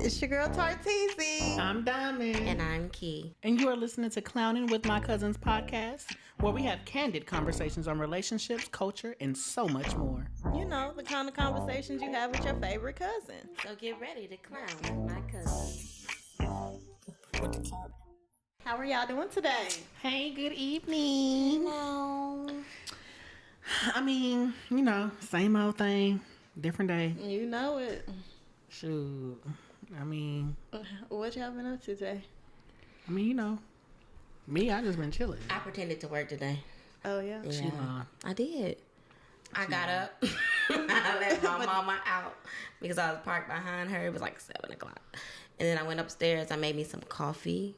It's your girl Tarteezy. I'm Diamond. And I'm Key. And you are listening to Clownin with My Cousins podcast, where we have candid conversations on relationships, culture, and so much more. You know, the kind of conversations you have with your favorite cousin. So get ready to clown with my cousins. How are y'all doing today? Hey, good evening. Hello. I mean, you know, same old thing, different day. You know it. Shoot. I mean, What y'all been up to today? you know, me, I just been chilling. I pretended to work today. Oh, yeah? She lied. I did. I got up. I left my mama out because I was parked behind her. It was like 7 o'clock. And then I went upstairs. I made me some coffee.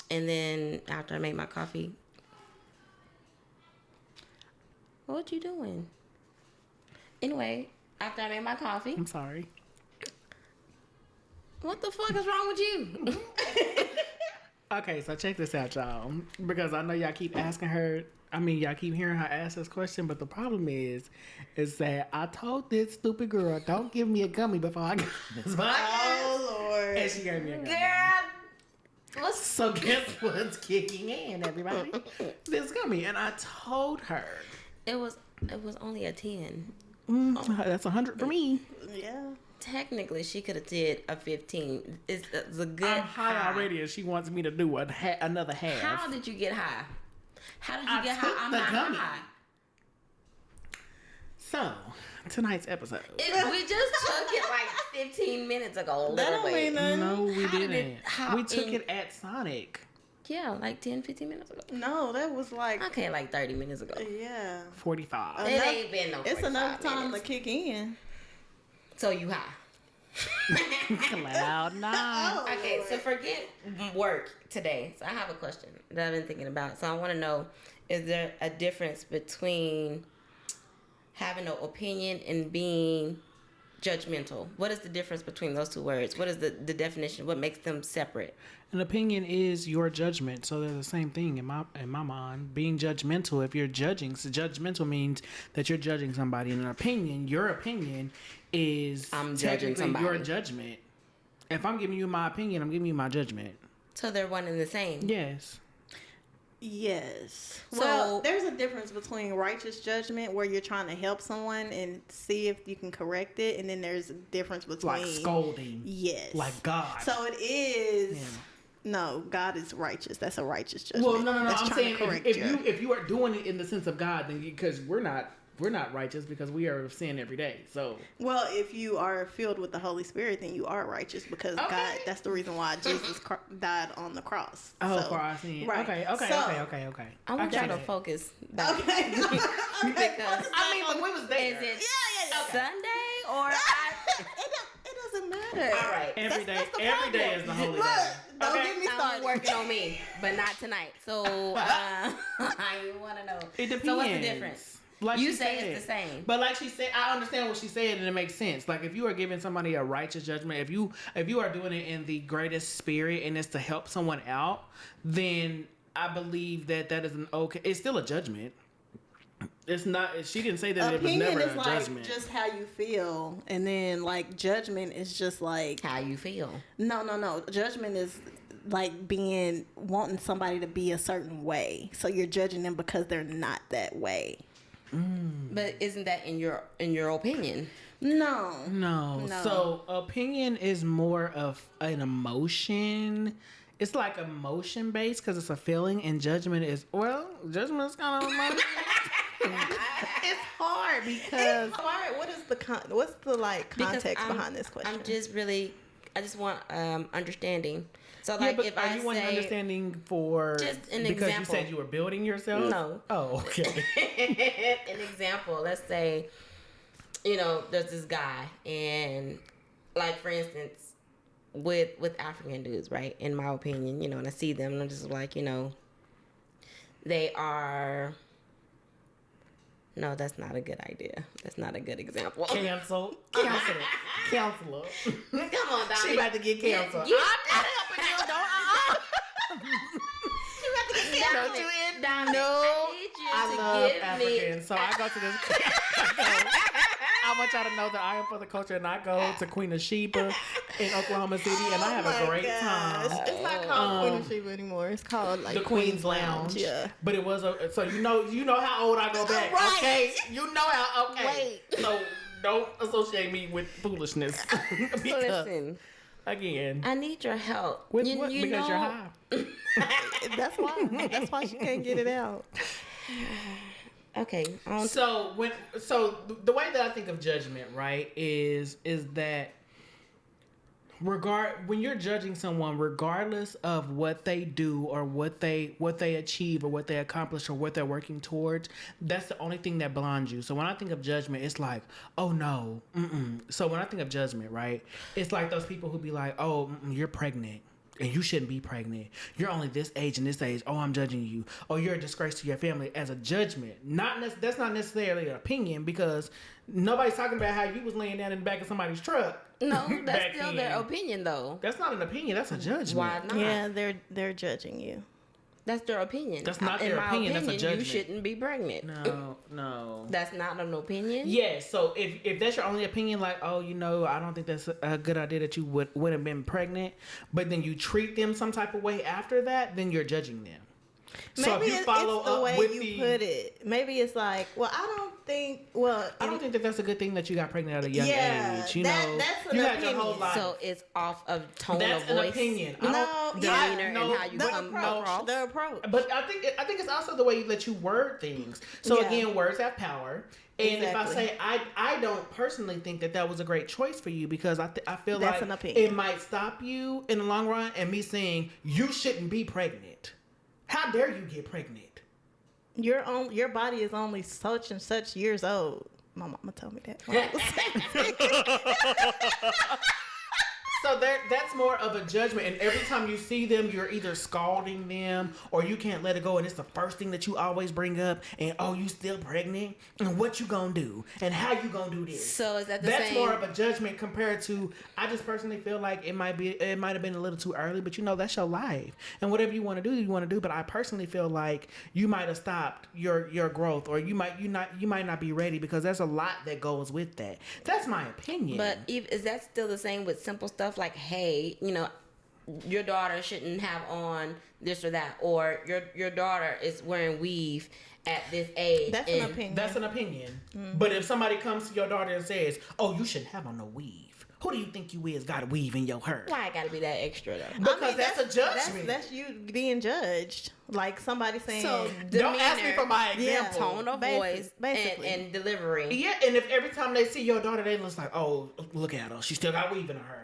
And then after I made my coffee, what you doing? Anyway, after I made my coffee. I'm sorry. What the fuck is wrong with you? Okay, so check this out, y'all. Because I know y'all keep asking her. Y'all keep hearing her ask this question, but the problem is that I told this stupid girl, don't give me a gummy before I get this podcast. Oh, Lord. And she gave me a gummy. Girl. So guess what's kicking in, everybody? This gummy. And I told her. It was only a 10. That's 100 for me. Yeah. Technically, she could have did a 15. It's a good I'm high already, and she wants me to do another half. How did you get high? How did you I get took high? I'm the not gummy. high. So, tonight's episode. We just took it like 15 minutes ago. That don't mean nothing. No, we How did didn't. how We took in- it at Sonic. Yeah, like 10, 15 minutes ago. No, that was like, Okay, like 30 minutes ago. yeah. 45. It ain't been no 45 It's enough time minutes. to kick in. So you high. Cloud nine. Okay, so forget work today. So I have a question that I've been thinking about. So I want to know, is there a difference between having an opinion and being judgmental? What is the difference between those two words? What is the definition? What makes them separate? An opinion is your judgment, so they're the same thing in my mind. Being judgmental, if you're judging, so judgmental means that you're judging somebody. And an opinion, your opinion is I'm judging technically your somebody. judgment. If I'm giving you my opinion, I'm giving you my judgment. So they're one and the same. Yes. Yes. So- Well, there's a difference between righteous judgment where you're trying to help someone and see if you can correct it, and then there's a difference between Like scolding. Yes. Like God. So it is. Yeah. No, God is righteous. That's a righteous judgment. Well, no. That's I'm trying to saying correct if you are doing it in the sense of God, then because we're not righteous because we are sin every day. So Well, if you are filled with the Holy Spirit, then you are righteous because Okay. God. That's the reason why Jesus died on the cross. for So, our sin. right. Okay. So- I want y'all get to it. focus. Okay. Because But we was there. is it Yeah. Sunday or It doesn't matter. all right? Every day, That's the every day problem. is the holy Look, day. don't Okay. get me I'm started. working on me, but not tonight. So I want to know. It depends. So what's the difference? Like You she say said. it's the same. But like she said, I understand what she said, and it makes sense. Like if you are giving somebody a righteous judgment, if you are doing it in the greatest spirit and it's to help someone out, then I believe that is an okay. It's still a judgment. It's not. She didn't say that Opinion it was never is a like judgment. just how you feel, and then like judgment is just like How you feel? no. Judgment is like wanting somebody to be a certain way, so you're judging them because they're not that way. But isn't that in your opinion? No. No. So opinion is more of an emotion. It's like emotion based because it's a feeling, and judgment is judgment is kind of emotion. It's hard because Why? What is the what's the like context behind this question? I just want understanding. So yeah, like but if are I you wanting say understanding for Just an because example. you said you were building yourself? No. Oh, okay. an example, let's say, there's this guy, and like for instance, with African dudes, right? In my opinion, and I see them, and I'm just like, they are. No, that's not a good idea. That's not a good example. Cancel it. Cancel it. Come on, Donnie. She about to get canceled. You- I'm not helping you. She about to get canceled. Don't you in? Donnie, No. I need you I to love give Africans, me. so I go to this. I want y'all to know that I am for the culture, and I go to Queen of Sheba in Oklahoma City, and I have a great time. It's not called Queen of Sheba anymore. It's called like The Queen's Lounge. Yeah. But it was so you know how old I go back. Right. Okay, you know how. Okay. Wait. So don't associate me with foolishness. Because, Listen, again, I need your help. with what? Because you're high. That's why. That's why she can't get it out. Okay. So the way that I think of judgment, right, is that when you're judging someone, regardless of what they do or what they achieve or what they accomplish or what they're working towards, that's the only thing that blinds you. So when I think of judgment, it's like, oh no, So when I think of judgment, right, it's like those people who be like, oh, you're pregnant. And you shouldn't be pregnant. You're only this age and this age. Oh, I'm judging you. Oh, you're a disgrace to your family as a judgment. That's not necessarily an opinion, because nobody's talking about how you was laying down in the back of somebody's truck. No, that's still their opinion, though. That's not an opinion. That's a judgment. Why not? Yeah, they're judging you. That's their opinion. That's not their In my opinion. That's a judgment. You shouldn't be pregnant. No. That's not an opinion? Yes. So if that's your only opinion, like, oh, I don't think that's a good idea that you would have been pregnant, but then you treat them some type of way after that, then you're judging them. So Maybe if you follow it's the up way with you put it. Maybe it's like, well, I don't think that that's a good thing that you got pregnant at a young age. That's an you had opinion. your whole life. So it's off of tone That's of an voice. opinion. Demeanor and how you come across. The approach. But I think it's also the way that you word things. So Yeah. again, words have power. And if I Exactly. say I don't personally think that was a great choice for you, because I feel That's like an opinion. it might stop you in the long run, and me saying you shouldn't be pregnant. How dare you get pregnant? Your body is only such and such years old. My mama told me that. when I was 17. So that's more of a judgment, and every time you see them, you're either scalding them or you can't let it go, and it's the first thing that you always bring up. And oh, you still pregnant? And what you gonna do? And how you gonna do this? So is that the That's same? more of a judgment compared to. I just personally feel like it might have been a little too early, but that's your life, and whatever you want to do, you want to do. But I personally feel like you might have stopped your growth, or you might not be ready, because there's a lot that goes with that. That's my opinion. But is that still the same with simple stuff like, hey, your daughter shouldn't have on this or that, or your daughter is wearing weave at this age? That's an opinion. That's an opinion. Mm-hmm. But if somebody comes to your daughter and says, "Oh, you shouldn't have on no weave," who do you think you is got a weave in your hair? Why it gotta be that extra though? Because that's a judgment. That's you being judged. Like somebody saying, So don't ask me for my Yeah. example. tone of voice basically. and delivery. Yeah, and if every time they see your daughter, they look like, "Oh, look at her. She still got weave in her hair."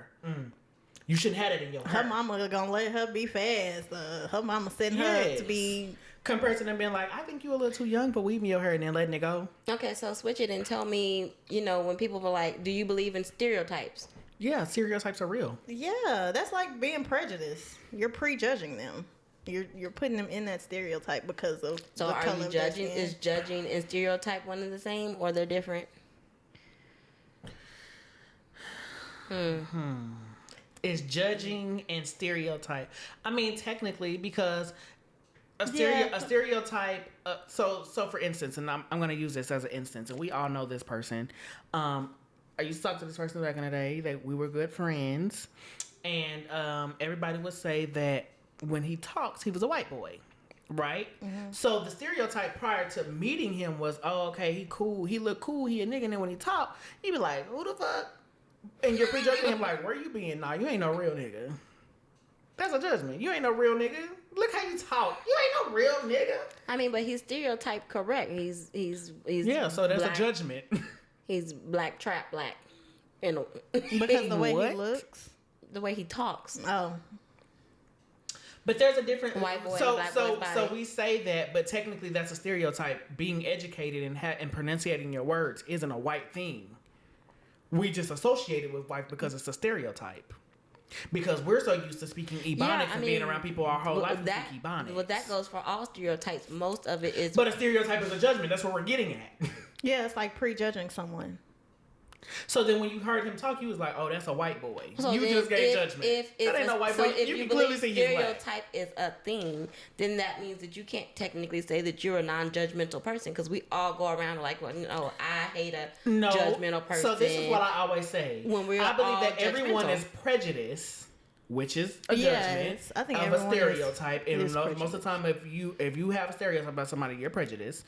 You shouldn't have it in your hair. her mama gonna let her be fast. Her mama setting her up to be. Compared to them being like, I think you a little too young for weaving your hair, and then letting it go. Okay, so switch it and tell me, when people were like, do you believe in stereotypes? Yeah, stereotypes are real. Yeah, that's like being prejudiced. You're prejudging them. You're putting them in that stereotype because of So the are color you of their judging? skin. Is judging and stereotype one and the same, or they're different? Is judging and stereotype. I mean, technically, because a stereotype. So for instance, and I'm going to use this as an instance, and we all know this person. I used to talk to this person back in the day. That we were good friends, and everybody would say that when he talks, he was a white boy. Right? Mm-hmm. So the stereotype prior to meeting him was, oh, okay, he cool. He look cool. He a nigga. And then when he talk, he be like, who the fuck? And you're prejudging him like, where you being? Nah, you ain't no real nigga. That's a judgment. You ain't no real nigga. Look how you talk. You ain't no real nigga. I mean, but he's stereotype correct. He's yeah. So that's black. a judgment. He's black, trap black, because the way What? he looks. the way he talks. Oh. But there's a different White boy, so black so boy's body. so we say that, but technically that's a stereotype. Being educated and pronunciating your words isn't a white thing. We just associate it with white because it's a stereotype. Because we're so used to speaking Ebonics and being around people our whole life who speak Ebonics. Well, that goes for all stereotypes. Most of it is. But a stereotype is a judgment. That's what we're getting at. Yeah, it's like prejudging someone. So then when you heard him talk, you was like, oh, that's a white boy. So you then just gave judgment. If that ain't no white so boy. if You you can clearly believe see he's black. stereotype is a thing, then that means that you can't technically say that you're a non-judgmental person, because we all go around like, well, no, I hate a judgmental person. So this is what I always say. When we're I believe all that everyone judgmental. is prejudiced, which is a judgment I think of a stereotype. And is most of the time, if you have a stereotype about somebody, you're prejudiced.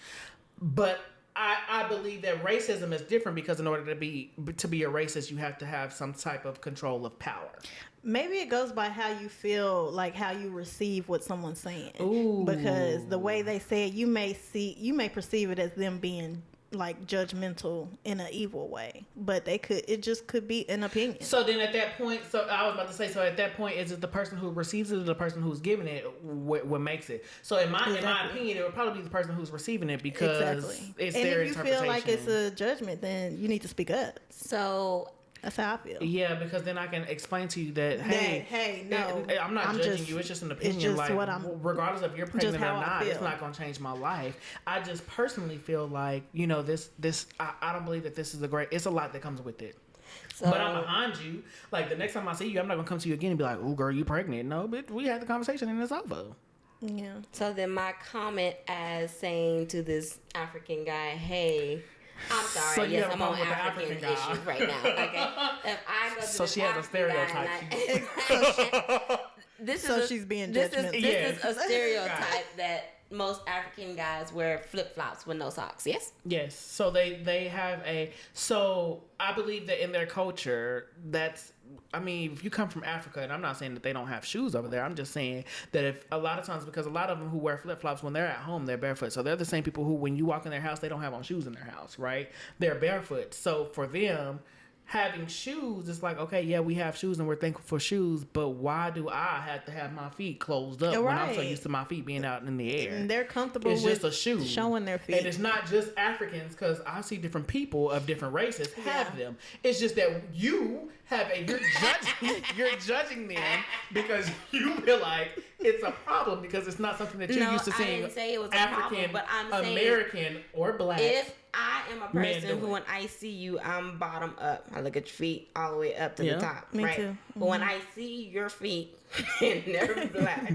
But I believe that racism is different, because in order to be a racist, you have to have some type of control of power. Maybe it goes by how you feel, like how you receive what someone's saying. Ooh. Because the way they say it, you may perceive it as them being like judgmental in an evil way, but it just could be an opinion. So then at that point, so I was about to say, so at that point, is it the person who receives it or the person who's giving it what makes it? So in my opinion, it would probably be the person who's receiving it, because it's and their if you interpretation. feel like it's a judgment, then you need to speak up. So That's how I feel. Yeah, because then I can explain to you that, hey, no, I'm not judging you. It's just an opinion. It's just like, what regardless if you're pregnant or how I not, feel. it's not going to change my life. I just personally feel like, I don't believe that this is it's a lot that comes with it. So, but I'm behind you. Like, the next time I see you, I'm not going to come to you again and be like, oh, girl, you pregnant. No, but we had the conversation and it's over. Yeah. So then my comment as saying to this African guy, hey, I'm sorry. So you yes, have a I'm on problem with the African African guy. issues right now. Okay. If I go to So this she has a African stereotype. guy, She's being this judgmental. is a stereotype that most African guys wear flip flops with no socks. Yes. Yes. So they have so I believe that in their culture, if you come from Africa, and I'm not saying that they don't have shoes over there, I'm just saying that if a lot of times, because a lot of them who wear flip flops, when they're at home, they're barefoot. So they're the same people who, when you walk in their house, they don't have on shoes in their house, right? They're barefoot. So for them, having shoes, it's like, okay, yeah, we have shoes and we're thankful for shoes, but why do I have to have my feet closed up when I'm so used to my feet being out in the air? And they're comfortable it's with just a shoe showing their feet. And it's not just Africans, because I see different people of different races have them. It's just that you're judging them because you feel like it's a problem because it's not something that you're used to seeing. I didn't say it was a African, problem, but I'm American, or black. If I am a person doing who, when I see you, I'm bottom up. I look at your feet all the way up to the top. Me right? too. Mm-hmm. But when I see your feet and they're black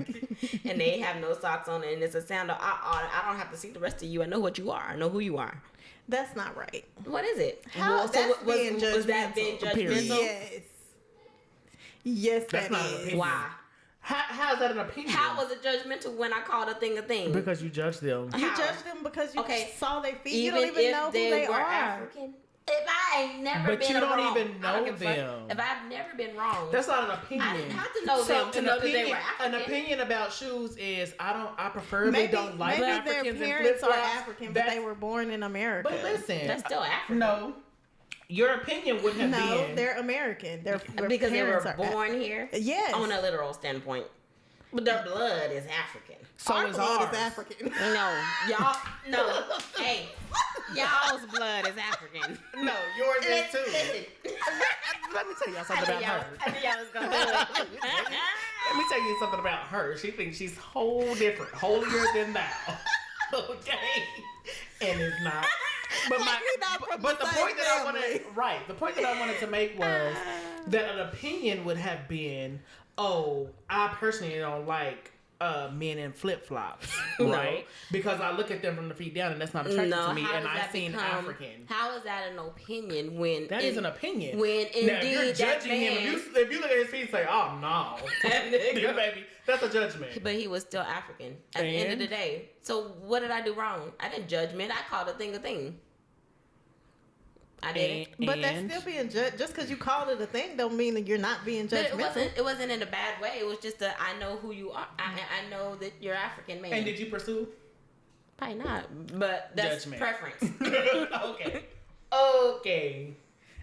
and they have no socks on and it's a sandal, I don't have to see the rest of you. I know what you are. I know who you are. That's not right. What is it? How that's being judgmental. Was that being judgmental? Yes. Yes, That's not an is. opinion. Why? How is that an opinion? How was it judgmental when I called a thing a thing? Because you judge them. You How? judge them because you saw their feet. You Even don't even if know who they they were are. African. If I ain't never But been you don't wrong, even I don't know give a fuck. them. If I've never been wrong, That's not an opinion. I didn't have to know them to know that they were African. An opinion about shoes is I preferably don't like maybe Africans their and parents are flip-flops. African, but they were born in America. But listen, That's still African. no. Your opinion would have No, been they're American. Their Because they were parents are born here. Yes. On a literal standpoint, but their blood is African. so Our is blood ours. is African. No, y'all. No, hey, y'all's blood is African. No, yours is too. Listen. Let me tell y'all something about her. I knew y'all was gonna do it. Let me tell you something about her. She thinks she's whole different, holier than thou. Okay, and it's not. But the point that I wanted to make was that an opinion would have been, oh, I personally don't like men in flip flops, right? Because I look at them from the feet down, and that's not attractive to me. And I've seen African. How is that an opinion when that is an opinion? When indeed now, if you're judging him, if you look at his feet, and say, "Oh no, baby," that's a judgment. But he was still African at the end of the day. So what did I do wrong? I didn't judgment. I called a thing a thing. I didn't. But that's still being judged. Just because you called it a thing don't mean that you're not being judgmental. But it wasn't in a bad way. It was just that I know who you are. I know that you're African man. And did you pursue? Probably not. But that's Judgment. preference. Okay.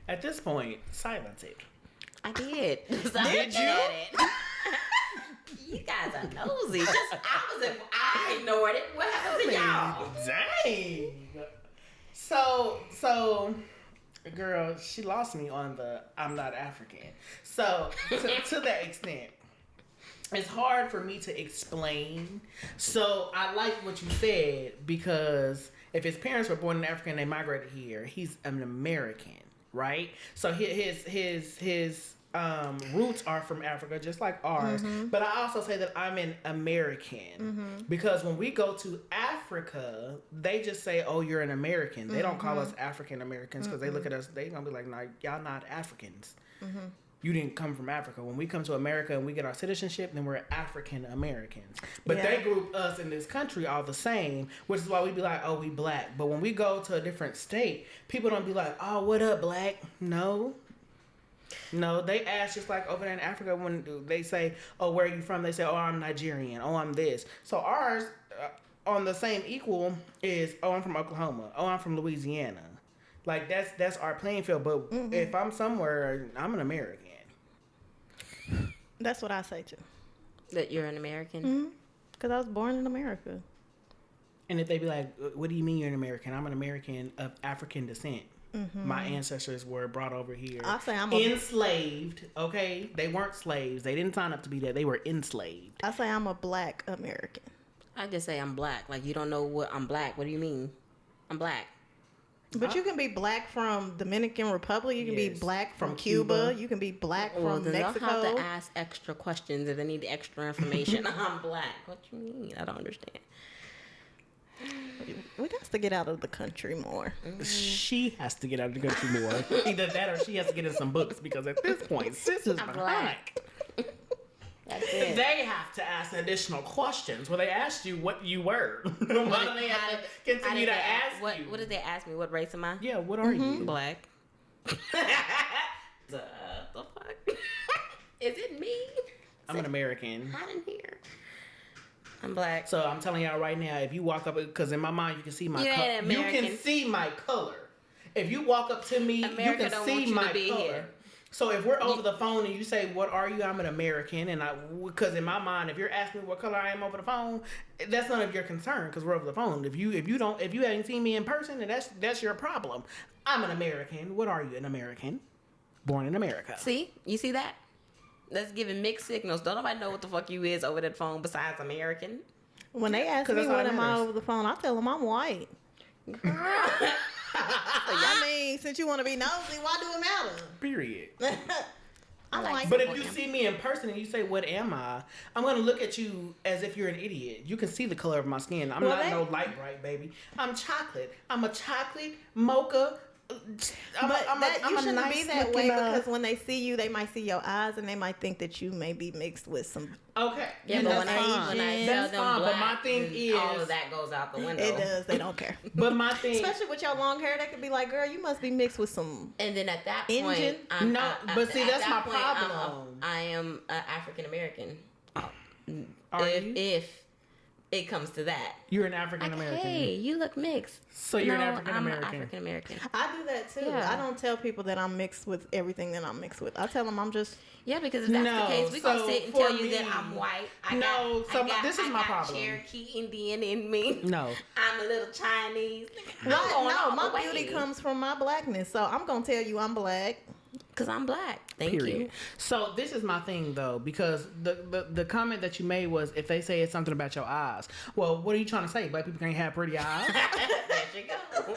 At this point, silence it. I did. Did you? You guys are nosy. I ignored it. What happened to y'all? Dang. So, girl, she lost me on the I'm not African. So, to that extent, it's hard for me to explain. So, I like what you said because if his parents were born in Africa and they migrated here, he's an American. right? So his roots are from Africa, just like ours. But I also say that I'm an American because when we go to Africa, they just say, "Oh, you're an American." They don't call us African Americans because they look at us. They gonna be like, "No, y'all not Africans. You didn't come from Africa." When we come to America and we get our citizenship, then we're African Americans. But they group us in this country all the same, which is why we be like, "Oh, we black." But when we go to a different state, people don't be like, "Oh, what up, black?" No, they ask just like over there in Africa when they say, "Oh, where are you from?" They say, "Oh, I'm Nigerian. Oh, I'm this." So ours, on the same equal, is, "Oh, I'm from Oklahoma. Oh, I'm from Louisiana." Like that's our playing field. But if I'm somewhere, I'm an American. That's what I say too. That you're an American? Because I was born in America. And if they be like, "What do you mean you're an American?" I'm an American of African descent. My ancestors were brought over here. I say I'm enslaved. Okay, they weren't slaves. They didn't sign up to be that. They were enslaved. I say I'm a black American. I just say I'm black. Like, you don't know what I'm black. What do you mean? I'm black. But you can be black from Dominican Republic. You can be black from Cuba. You can be black from Mexico. They'll have to ask extra questions if they need extra information. I'm black. What you mean? I don't understand. We got to get out of the country more. She has to get out of the country more. Either that or she has to get in some books because at this point, sis is black. That's it. They have to ask additional questions. Well, they asked you what you were. Why do they have to continue to ask you? What did they ask me? What race am I? Yeah, what are you? Black. The fuck? Is it me? I'm an American. Hot in here. I'm black. So I'm telling y'all right now, if you walk up, because in my mind you can see my color. You can see my color. If you walk up to me, America you can see my color. Here. So if we're over the phone and you say, "What are you?" I'm an American, and because in my mind, if you're asking me what color I am over the phone, that's none of your concern because we're over the phone. If you haven't seen me in person, then that's your problem. I'm an American. What are you? An American, born in America. See, you see that? That's giving mixed signals. Don't nobody know what the fuck you is over that phone besides American. When they ask me what am I over the phone, I tell them I'm white. I mean, since you want to be nosy, why do it matter? Period. I'm like, but if you see me in person and you say, "What am I?" I'm going to look at you as if you're an idiot. You can see the color of my skin. I'm not no light bright baby. I'm chocolate. I'm a chocolate mocha. You shouldn't be that way because when they see you, they might see your eyes and they might think that you may be mixed with some. Okay. Yeah, but when I tell them black, but my thing is all of that goes out the window. It does. They don't care. But my thing, especially with your long hair, they could be like, "Girl, you must be mixed with some." And then at that Indian? point, but see, that's my problem. I am African American. Are you? If it comes to that, you're an African American. Hey, you look mixed. So you're an African American. I'm African American. I do that too. Yeah. I don't tell people that I'm mixed with everything that I'm mixed with. I tell them I'm just. Yeah, because if that's the case, we're going to sit and tell you that I'm white. This is my problem. Cherokee Indian in me. No. I'm a little Chinese. My beauty comes from my blackness. So I'm going to tell you I'm black. Because I'm black. Thank you. So this is my thing, though, because the comment that you made was if they say it's something about your eyes. Well, what are you trying to say? Black people can't have pretty eyes? There you go.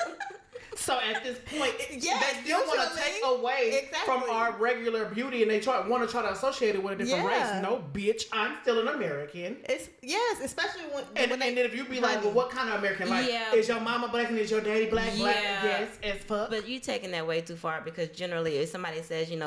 So at this point, they still want to take away from our regular beauty, and they want to try to associate it with a different race. No, bitch, I'm still an American. Especially when and then if you be like, well, what kind of American? Like, is your mama black and is your daddy black? Yeah. Black, yes, as fuck. But you taking that way too far because generally, if somebody says, in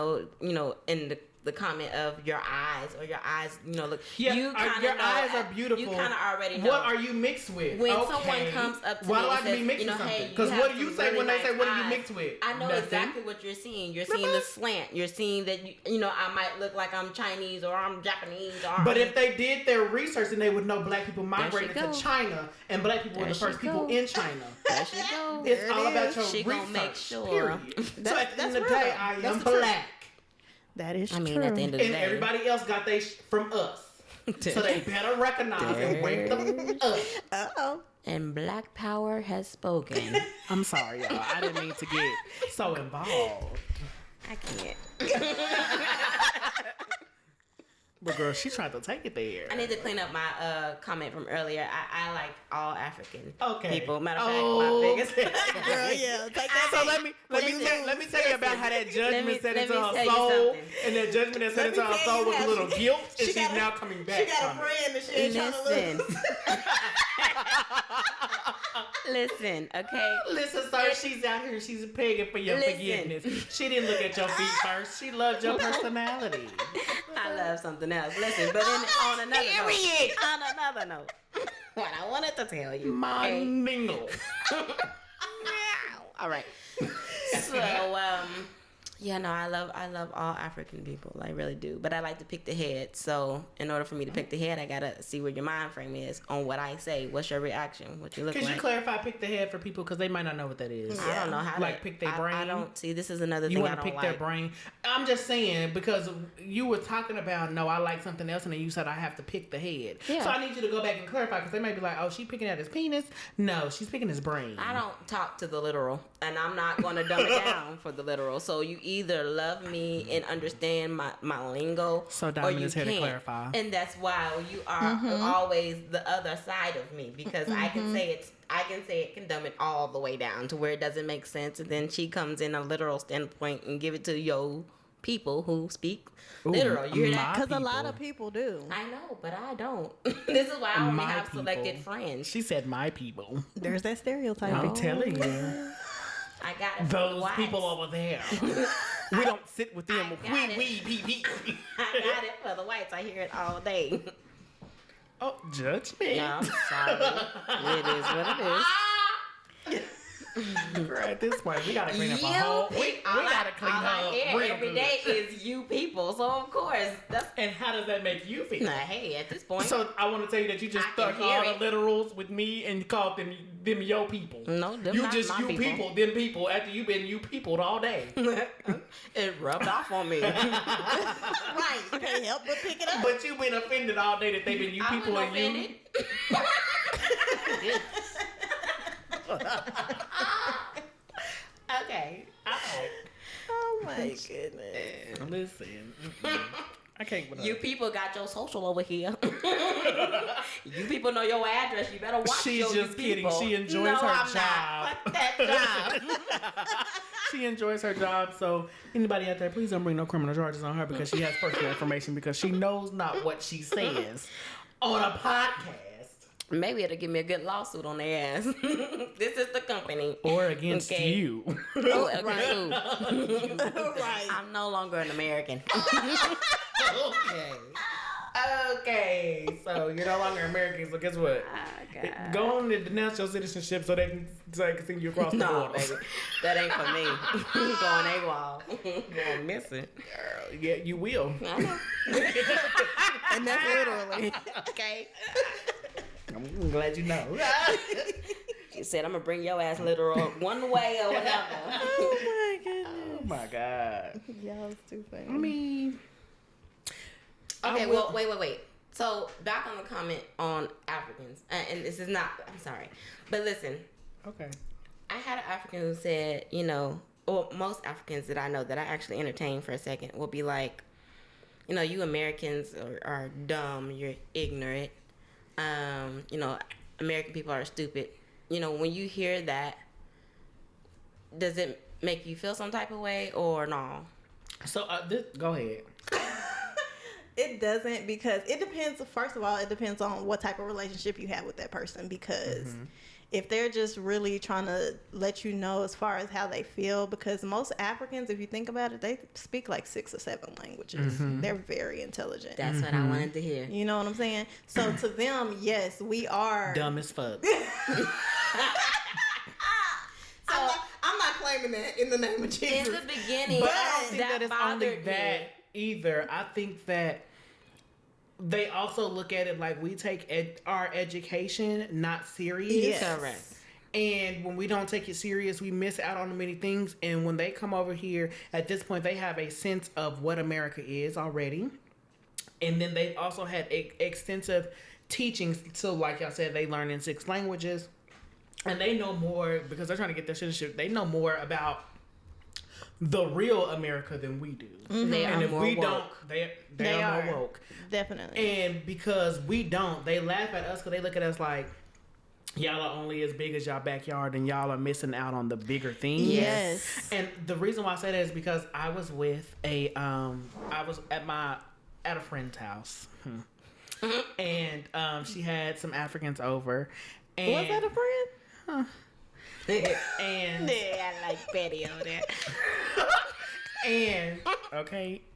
the comment of your eyes or your eyes, look. Yeah, your eyes are beautiful. You kind of already know. What are you mixed with? When someone comes up to me and says, mixed with something? Because what do you say when they say, what are you mixed with? I know exactly what you're seeing. You're seeing the slant. You're seeing that, I might look like I'm Chinese or I'm Japanese. But if they did their research, then they would know black people migrated to China and black people were the first people in China. There she go. It's all about your research. Gonna make sure. Period. So at the end of the day, I am black. That is true. At the end of the day. And everybody else got they from us. So they better recognize and wake them up. Uh-oh. And Black Power has spoken. I'm sorry, y'all. I didn't mean to get so involved. I can't. But girl, she tried to take it there. I need to clean up my comment from earlier. I like all African Okay. people. Matter of fact, my biggest. Girl, yeah, take that. So let me tell you about how that judgment set into her soul, and that judgment that set into her soul was a little guilt, and she's now coming back. She got a friend and she ain't trying to lose. Listen, okay? Listen, sir, she's out here. She's begging for your forgiveness. She didn't look at your feet first. She loved your personality. I love something else. Listen, but on another note, what I wanted to tell you. My mingle. All right. So, yeah, no, I love all African people. I really do. But I like to pick the head. So in order for me to pick the head, I gotta see where your mind frame is on what I say. What's your reaction? What you look like? Could you clarify pick the head for people because they might not know what that is? I don't know how to pick their brain. I don't see. This is another you thing want I to don't pick like. their brain. I'm just saying because you were talking about no, I like something else, and then you said I have to pick the head. Yeah. So I need you to go back and clarify because they might be like, oh, she picking at his penis. No, she's picking his brain. I don't talk to the literal, and I'm not going to dumb it down for the literal. So you either love me and understand my lingo, so or Diamond you is here can't. to clarify. And that's why you are always the other side of me because I can say it can dumb it all the way down to where it doesn't make sense, and then she comes in a literal standpoint and give it to yo people who speak literal. You hear that? Because a lot of people do. I know, but I don't. This is why I only My have people. selected friends. She said my people. There's that stereotype. I'll be telling you. I got it. Those people over there. We don't sit with them. I got it for the whites. I hear it all day. Oh, judgment. Yeah, I'm sorry. It is what it is. Right, at this point, we gotta clean up a whole. We gotta clean all I her hear real every good. day is you people. So of course, that's And how does that make you feel? hey. At this point, So I want to tell you that you just I can stuck hear all it. the literals with me and called them your people. No, them you not just my you people, them people. After you been you peopled all day. it rubbed off on me. Right. You can't help but pick it up. But you been offended all day that they been you I people wasn't and offended. Okay. All right. Oh my goodness. Listen, I can't. With You her. people got your social over here. You people know your address. You better watch She's your just kidding. people. She enjoys no, her I'm job. Not. Fuck that job. She enjoys her job, so anybody out there, please don't bring no criminal charges on her because she has personal information because she knows not what she says on a podcast. Maybe it'll give me a good lawsuit on their ass. This is the company. Or against Okay. you. Oh, okay. Ooh. Right. I'm no longer an American. Okay. Okay. So you're no longer American, so guess what? God. Go on and denounce your citizenship so they can send you across the No, border. baby. That ain't for me. Going AWOL. Going missing. Girl, yeah, you will. I know. And that's literally. Okay. I'm glad you know. You said I'm gonna bring your ass literal one way or whatever. Oh my goodness. Oh my God. Y'all too funny. I mean, Okay, I will- well, wait. So back on the comment on Africans, and this is not. I'm sorry, but listen. Okay. I had an African who said, you know, or most Africans that I know that I actually entertain for a second will be like, you know, you Americans are dumb, you're ignorant. You know, American people are stupid. You know, when you hear that, does it make you feel some type of way or no? So go ahead. It doesn't, because it depends. First of all, it depends on what type of relationship you have with that person, because if they're just really trying to let you know as far as how they feel, because most Africans, if you think about it, they speak like 6 or 7 languages. They're very intelligent. That's what I wanted to hear. You know what I'm saying? So to them, yes, we are Dumb as fuck. I'm not claiming that in the name of Jesus. In the beginning, But I don't think that it's only bothered that me. either. I think that they also look at it like we take our education not serious. Yes. Correct. And when we don't take it serious, we miss out on many things. And when they come over here, at this point, they have a sense of what America is already. And then they've also had extensive teachings. So like y'all said, they learn in 6 languages. And they know more, because they're trying to get their citizenship, they know more about the real America than we do. They and are if more we woke. don't, they are more woke. Definitely. And because we don't, they laugh at us because they look at us like, y'all are only as big as y'all backyard and y'all are missing out on the bigger things. Yes. And the reason why I say that is because I was with I was at a friend's house. And she had some Africans over. And was that a friend? Huh. And yeah, I like Betty on there.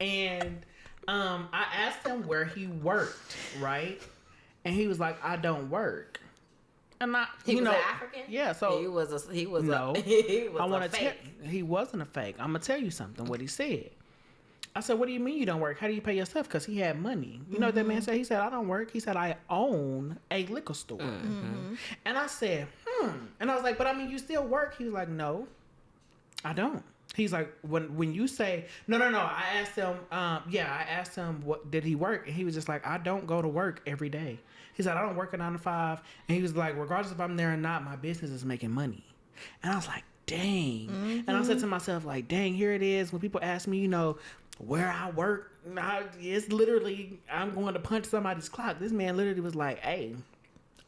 and I asked him where he worked, right? And he was like, I don't work. And He was an African? Yeah, so he was no. he was I want a to fake. he wasn't a fake. I'm gonna tell you something. What he said. I said, what do you mean you don't work? How do you pay your stuff? Because he had money. You know what that man said? He said, I don't work. He said, I own a liquor store. And I said, And I was like, but I mean, you still work? He was like, no, I don't. He's like, when you say, no. I asked him, I asked him, what did he work? And he was just like, I don't go to work every day. He said, I don't work a 9 to 5. And he was like, regardless if I'm there or not, my business is making money. And I was like, dang. And I said to myself, like, dang, here it is. When people ask me, where I work, it's literally, I'm going to punch somebody's clock. This man literally was like, hey,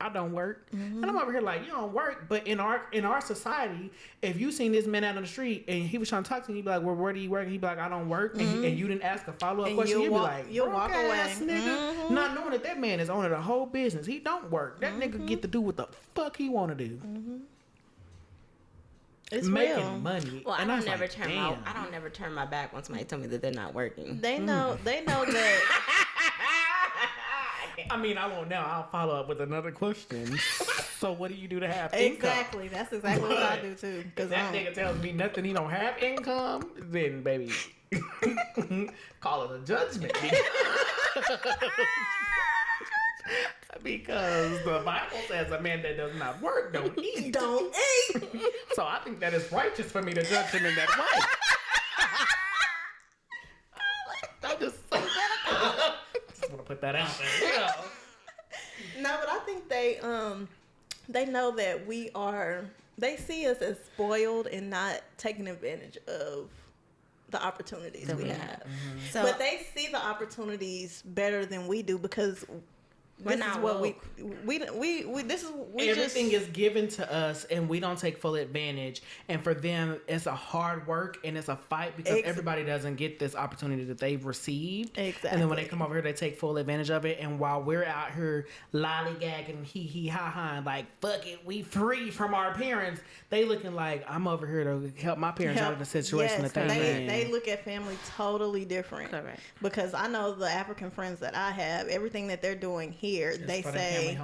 I don't work. And I'm over here like, you don't work. But in our society, if you seen this man out on the street and he was trying to talk to you, you'd be like, well, where do you work? And he'd be like, I don't work. And you didn't ask a follow-up question. You'd be like, you'll walk away. Nigga. Not knowing that man is owning a whole business. He don't work. That nigga get to do what the fuck he want to do. It's making real. money. Well, and I was don't like, damn. I don't never turn my back when somebody tell me that they're not working. They know that. I mean, I won't now. I'll follow up with another question. So what do you do to have Exactly. income? That's exactly what I do too. If that nigga tells me nothing, he don't have income, then baby, call it a judgment. Because the Bible says a man that does not work don't eat. Don't eat. So I think that is righteous for me to judge him in that way. I just want to put that out there. Yeah. No, but I think they know that they see us as spoiled and not taking advantage of the opportunities we have. So, but they see the opportunities better than we do because this is what everything is given to us and we don't take full advantage, and for them it's a hard work and it's a fight because everybody doesn't get this opportunity that they've received. Exactly. And then when they come over here they take full advantage of it, and while we're out here lollygagging hee ha ha like fuck it, we free from our parents, they looking like I'm over here to help my parents out of the situation that they're in. They look at family totally different. Correct. Because I know the African friends that I have, everything that they're doing here, they say,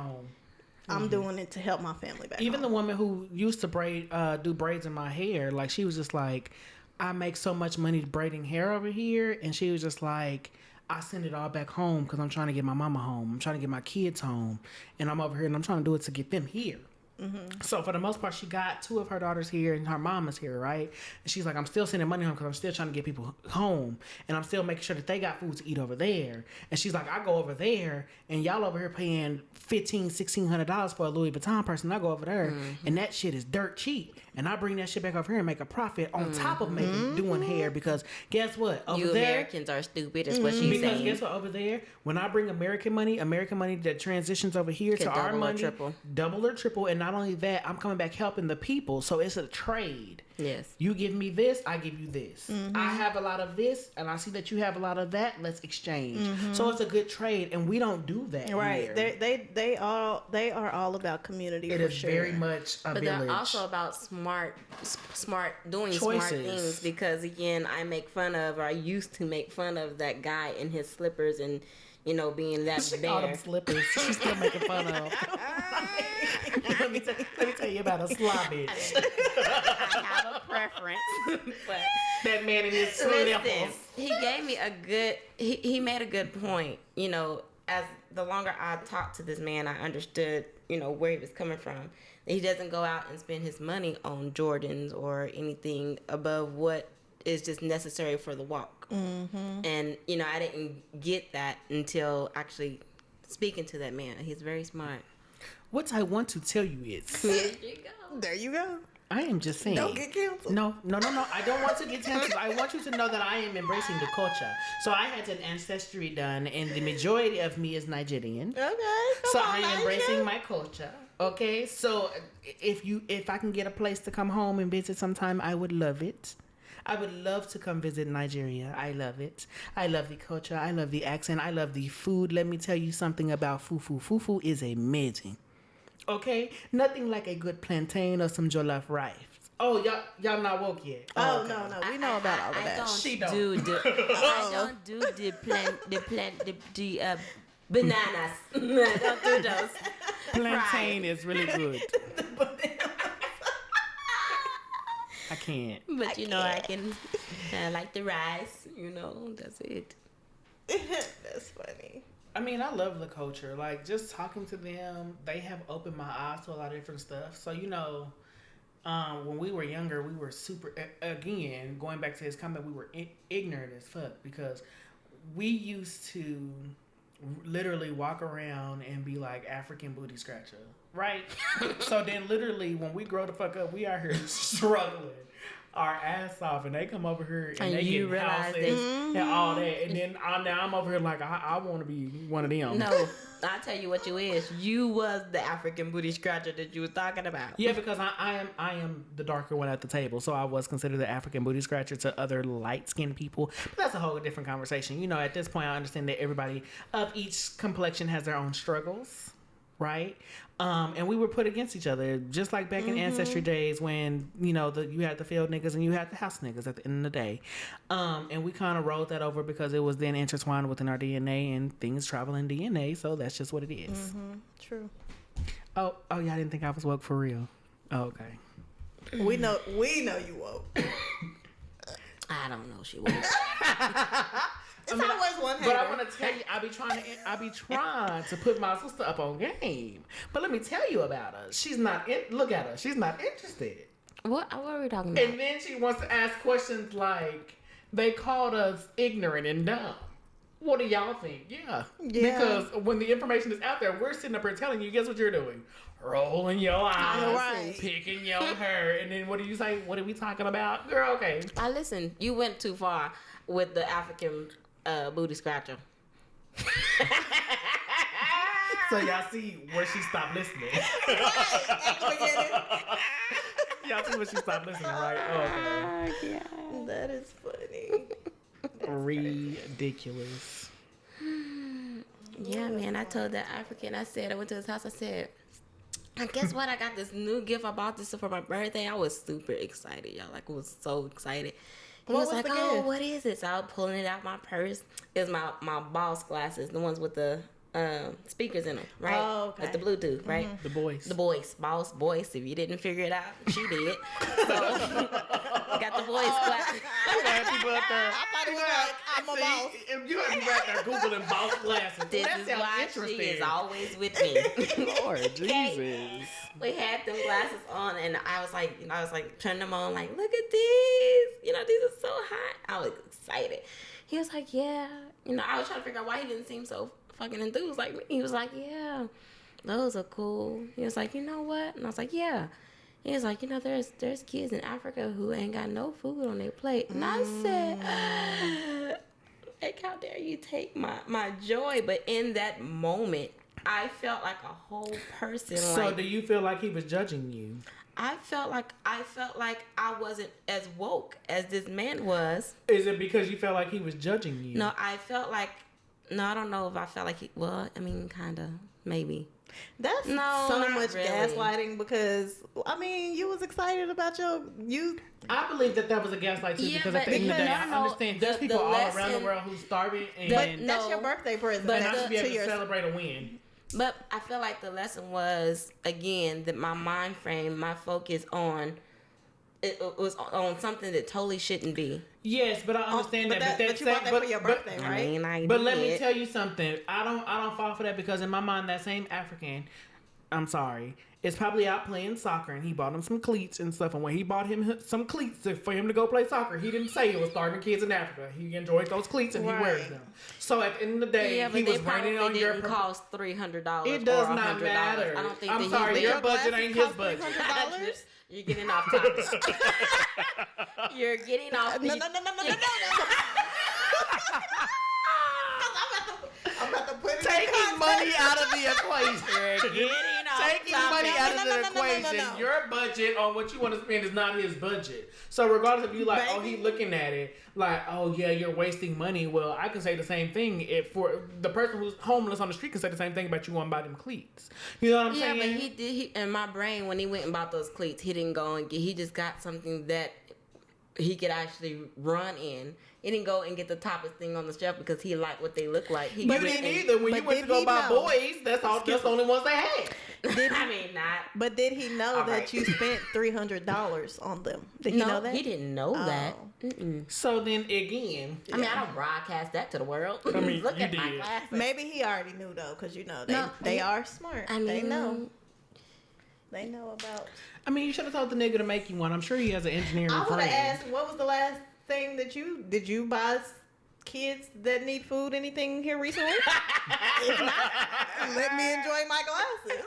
I'm doing it to help my family back Even home. the woman who used to do braids in my hair, like she was just like, I make so much money braiding hair over here, and she was just like, I send it all back home because I'm trying to get my mama home, I'm trying to get my kids home, and I'm over here and I'm trying to do it to get them here. So for the most part, she got 2 of her daughters here and her mom is here, right? And she's like, I'm still sending money home because I'm still trying to get people home, and I'm still making sure that they got food to eat over there. And she's like, I go over there and y'all over here paying $1,500-$1,600 for a Louis Vuitton purse, and I go over there and that shit is dirt cheap, and I bring that shit back over here and make a profit on top of doing hair, because guess what? Over you there, Americans are stupid is what she's saying. guess what? Over there, when I bring American money that transitions over here to our money, double or triple, and not only that, I'm coming back helping the people. So it's a trade. Yes. You give me this, I give you this. I have a lot of this, and I see that you have a lot of that. Let's exchange. So it's a good trade, and we don't do that. Right. Here. They are all about community. It is very much a But village. they're also about doing smart things, because again, I used to make fun of that guy in his slippers and being that She bear. called them slippers. She's still making fun of. let me tell you about a slob bitch. I have a preference, but That man in his listen, slippers. he gave me he made a good point. As the longer I talked to this man, I understood, where he was coming from. He doesn't go out and spend his money on Jordans or anything above what is just necessary for the walk. And, I didn't get that until actually speaking to that man. He's very smart. What I want to tell you is, There you go. There you go. I am just saying. Don't get canceled. No. I don't want to get canceled. I want you to know that I am embracing the culture. So I had an ancestry done, and the majority of me is Nigerian. Okay. So I am embracing my culture. Okay. So if I can get a place to come home and visit sometime, I would love it. I would love to come visit Nigeria. I love it. I love the culture. I love the accent. I love the food. Let me tell you something about fufu. Fufu is amazing. Okay? Nothing like a good plantain or some jollof rice. Oh, y'all not woke yet. Oh, okay. no. We know about all of that. I don't do the bananas. I don't do those. Plantain is really good. I can't. But I can like the rice, that's it. That's funny. I mean, I love the culture. Like, just talking to them, they have opened my eyes to a lot of different stuff. So, when we were younger, we were super, again, going back to his comment, we were ignorant as fuck because we used to literally walk around and be like African booty scratcher. Right? So then literally when we grow the fuck up, we out here struggling our ass off, and they come over here and they get houses and all that, and then now I'm over here like I want to be one of them. No, I'll tell you what you is. You was the African booty scratcher that you was talking about. Yeah, because I am the darker one at the table, so I was considered the African booty scratcher to other light skinned people. But that's a whole different conversation. At this point, I understand that everybody of each complexion has their own struggles. Right? And we were put against each other, just like back in ancestry days when, you had the field niggas and you had the house niggas at the end of the day. And we kind of rolled that over because it was then intertwined within our DNA and things travel in DNA. So that's just what it is. Mm-hmm. True. Oh, y'all didn't think I was woke for real. Oh, okay. We know you woke. I don't know she woke. It's always one hater. But I want to tell you, I be trying to put my sister up on game. But let me tell you about her. She's not look at her. She's not interested. What are we talking about? And then she wants to ask questions like, they called us ignorant and dumb. What do y'all think? Yeah. Because when the information is out there, we're sitting up here telling you, guess what you're doing? Rolling your eyes, picking your hair, and then what do you say? What are we talking about? Girl, okay. Listen, you went too far with the African booty scratcher. So y'all see where she stopped listening. Y'all see where she stopped listening, right? Oh, okay. That is funny. Ridiculous. Yeah, man. I told that African. I went to his house. I said, guess what? I got this new gift. I bought this for my birthday. I was super excited, y'all. Like, I was so excited. He was like, oh, what is it? So I was pulling it out my purse. It was my boss glasses, the ones with the speakers in them, right? Oh, okay. With the Bluetooth, right? The boys. The boys. Boss voice. If you didn't figure it out, she did. So, got the boys glasses. I thought it was like, I'm a boss. If you have right there Googling boss glasses, This that is sounds why interesting. she is always with me. Lord Jesus. We had them glasses on, and I was like, turning them on, like, look at these. These are so hot. I was excited. He was like, yeah. I was trying to figure out why he didn't seem so fucking enthused like me. He was like, yeah, those are cool. He was like, you know what? And I was like, yeah. He was like, there's kids in Africa who ain't got no food on their plate. And I said, like, how dare you take my joy? But in that moment, I felt like a whole person. So do you feel like he was judging you? I felt like I wasn't as woke as this man was. Is it because you felt like he was judging you? No, I felt like, I don't know if I felt like he, well, I mean, kind of, maybe. That's so much really. gaslighting because, you was excited about you. I believe that was a gaslight too because at the end of the day, I understand there's people all around the world who's starving and that's your birthday present. And I should be able to celebrate a win. But I feel like the lesson was, again, that my mind frame, my focus on, it was on something that totally shouldn't be. Yes, but I understand but you bought that for your birthday, right? But let me tell you something. I don't fall for that because in my mind, that same African, I'm sorry, is probably out playing soccer and he bought him some cleats and stuff. And when he bought him some cleats for him to go play soccer, he didn't say it was starving kids in Africa. He enjoyed those cleats and he wears them. So at the end of the day, he was raining on your. It cost $300. It does not matter. I don't think I'm sorry, your budget ain't his budget. You're getting off topic. You're getting off. No. I'm about to put it Taking money out of the equation. You're getting off Taking topic. money out of the No. equation. Your budget on what you want to spend is not his budget. So regardless if you like, oh, he looking at it like, oh yeah, you're wasting money. Well, I can say the same thing. If for the person who's homeless on the street can say the same thing about you going to buy them cleats. You know what I'm saying? Yeah, but he in my brain when he went and bought those cleats, he didn't go and he just got something that he could actually run in. He didn't go and get the toppest thing on the shelf because he liked what they look like. You didn't either. When you went to go buy boys, that's the only ones they had. Not. But did he know that you spent $300 on them? Did he know that? He didn't know that. So then again, I mean, I don't broadcast that to the world. I mean, Look you at my did. glasses. Maybe he already knew though, because they are smart. I mean, they know. They know about. I mean, you should have told the nigga to make you one. I'm sure he has an engineering I would friend. have asked, what was the last thing that did you buy kids that need food anything here recently? If not, let me enjoy my glasses.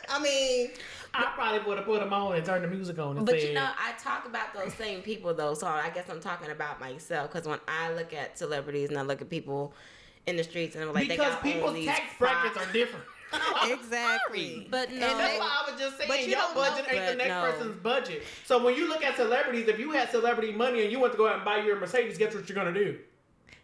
I mean, I probably would have put them on and turned the music on and But said, I talk about those same people though, so I guess I'm talking about myself because when I look at celebrities and I look at people in the streets and I'm like, because they got people's all these tax brackets are different. exactly. But no, And that's why I was just saying, you your don't budget know- ain't the but next no. person's budget. So when you look at celebrities, if you had celebrity money and you went to go out and buy your Mercedes, guess what you're gonna do?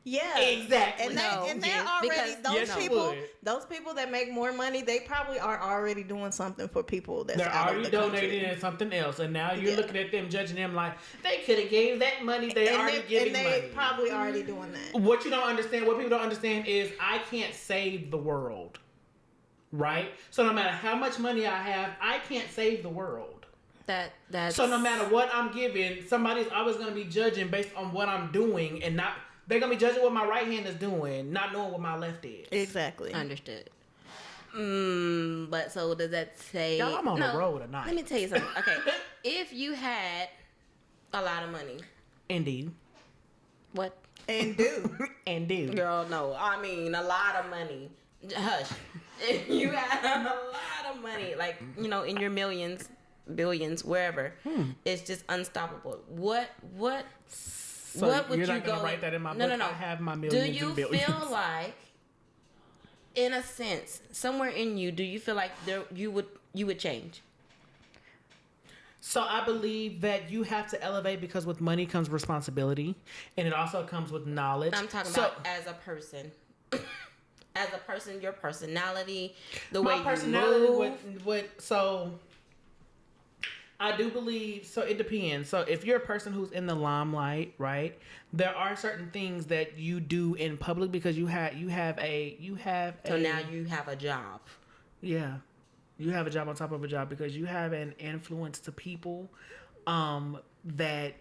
Yeah, Exactly. And No, they're yes, already because- those Yes, you people. would. Those people that make more money, they probably are already doing something for people that's They're out already of the donating country. in something else, and now you're Yeah. looking at them, judging them like they could have gave that money. They already giving and money. they probably already doing that. What you don't understand, what people don't understand is I can't save the world, right? So no matter how much money I have, I can't save the world. that's So no matter what I'm giving, somebody's always going to be judging based on what I'm doing, and not they're going to be judging what my right hand is doing, not knowing what my left is. Exactly. understood. But so does that say? Y'all, I'm on the road tonight. Let me tell you something. Okay, if you had a lot of money, Indeed. what? And do. Indeed. Girl, no. I mean, a lot of money. Hush. If you had a lot of money, like, in your millions, billions, wherever, it's just unstoppable. What So what would you're you not gonna go? write that in my No, book? no. I have my Do millions you and billions. feel like, in a sense, somewhere in you, do you feel like you would change? So I believe that you have to elevate because with money comes responsibility, and it also comes with knowledge. I'm talking about as a person. As a person, your personality, the way my personality you move. would so I do believe so it depends. So if you're a person who's in the limelight, right, there are certain things that you do in public because you have So now you have a job. Yeah. You have a job on top of a job because you have an influence to people that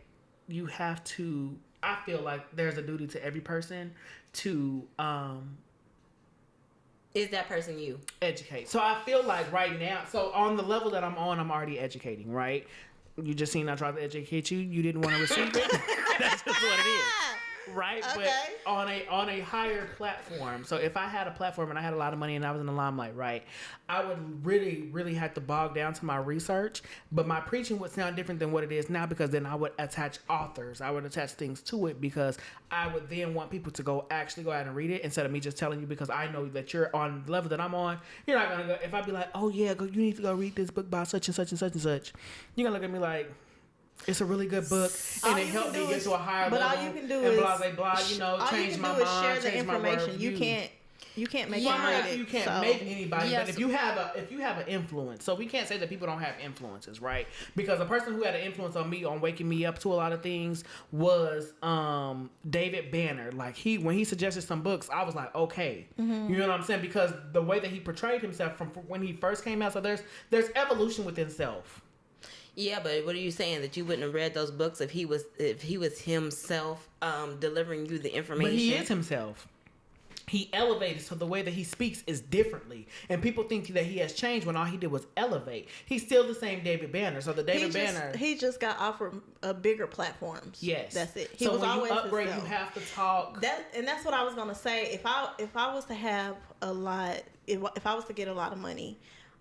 you have to I feel like there's a duty to every person to Is that person you? educate. So I feel like right now, so on the level that I'm on, I'm already educating, right? You just seen I tried to educate you. You didn't want to receive it. That's just what it is, right? Okay. But on a higher platform. So if I had a platform and I had a lot of money and I was in the limelight, right? I would really, really have to bog down to my research. But my preaching would sound different than what it is now because then I would attach authors. I would attach things to it because I would then want people to actually go out and read it instead of me just telling you because I know that you're on the level that I'm on. You're not gonna go if I be like, oh yeah, you need to go read this book by such and such and such and such. You're gonna look at me like, it's a really good book and it helped me get to a higher level. But all you can do and is blah blah, change my mind, share the change my information. worldview. You can't make Yeah. them read it. You can't so. make anybody, Yes. but if you have an influence, so we can't say that people don't have influences, right? Because a person who had an influence on me on waking me up to a lot of things was David Banner. Like when he suggested some books, I was like, okay, you know what I'm saying? Because the way that he portrayed himself from when he first came out, so there's evolution within self. Yeah, but what are you saying that you wouldn't have read those books if he was himself delivering you the information? But he is himself. He elevated, so the way that he speaks is differently. And people think that he has changed when all he did was elevate. He's still the same David Banner. So the David Banner... He just got offered a bigger platforms. Yes. That's it. He so was when always you upgrade, himself. you have to talk... That's what I was going to say. If I was to have a lot... If I was to get a lot of money,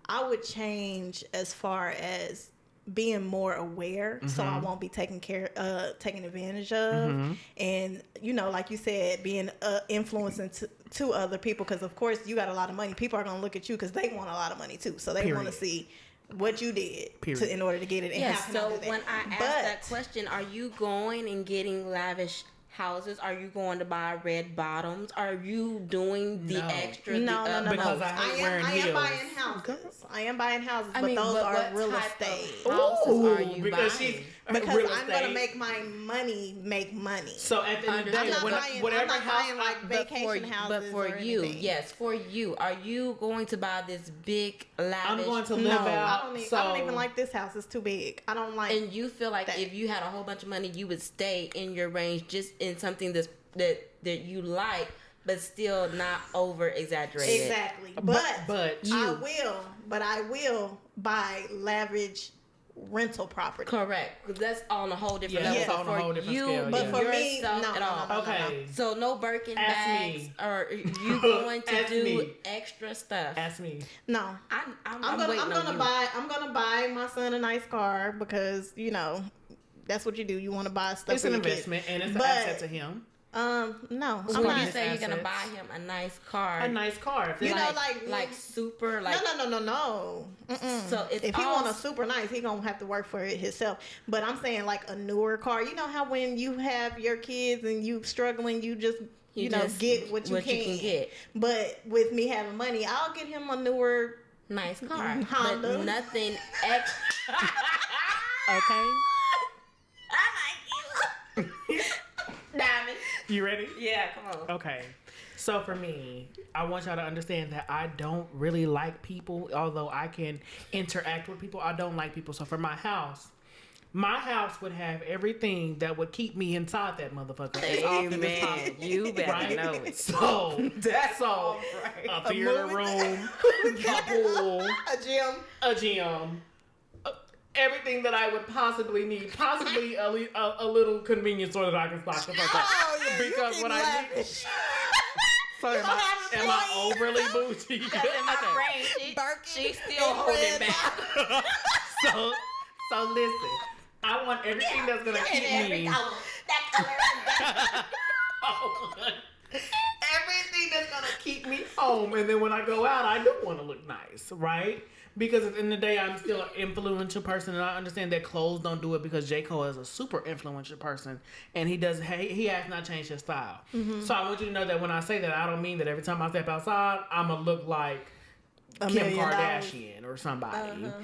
I would change as far as being more aware, so I won't be taken advantage of, and like you said, being influencing to other people, because of course you got a lot of money. People are gonna look at you because they want a lot of money too, so they want to see what you did in order to get it. And yes. So when I asked that question, are you going and getting lavish houses? Are you going to buy red bottoms? Are you doing the extra? No. Because I am buying houses. I am buying houses, but those but are real estate. Houses are you buying? Because I'm gonna make my money make money. So at the end of the day, I'm not buying like vacation houses. But for you, yes, for you, are you going to buy this big lavish? I'm going to live out. I don't even like this house. It's too big. I don't like. And you feel like if you had a whole bunch of money, you would stay in your range, just in something that you like, but still not over exaggerated. Exactly. But I will buy lavish rental property. Correct. That's on a whole different level. So on a whole different scale. But for me, no. Okay. So no Birkin bags. Or you going to do extra stuff? Ask me. No. I'm gonna buy my son a nice car because that's what you do. You want to buy stuff. It's an investment and it's an asset to him. No. So when you say you're gonna buy him a nice car, like super, like no. So it's if he want a super nice, he gonna have to work for it himself. But I'm saying like a newer car. You know how when you have your kids and you struggling, you just get what you can get. But with me having money, I'll get him a newer nice car, Honda. But nothing extra. Okay. I like you. Diamond. You ready? Yeah, come on. Okay. So for me, I want y'all to understand that I don't really like people. Although I can interact with people, I don't like people. So for my house would have everything that would keep me inside that motherfucker as often as possible. You better know it. So that's all. Right. A theater room, a pool, a gym. Everything that I would possibly need, possibly a little convenience store that I can stock the fuck up. Because what I need. So am I overly bougie? Because in my brain, she's still holding back. So listen, I want everything that's gonna keep me. Everything that's gonna keep me home, and then when I go out, I do want to look nice, right? Because at the end of the day, I'm still an influential person, and I understand that clothes don't do it because J. Cole is a super influential person, and he has not changed his style. Mm-hmm. So I want you to know that when I say that, I don't mean that every time I step outside, I'm going to look like Kim Kardashian or somebody. Uh-huh.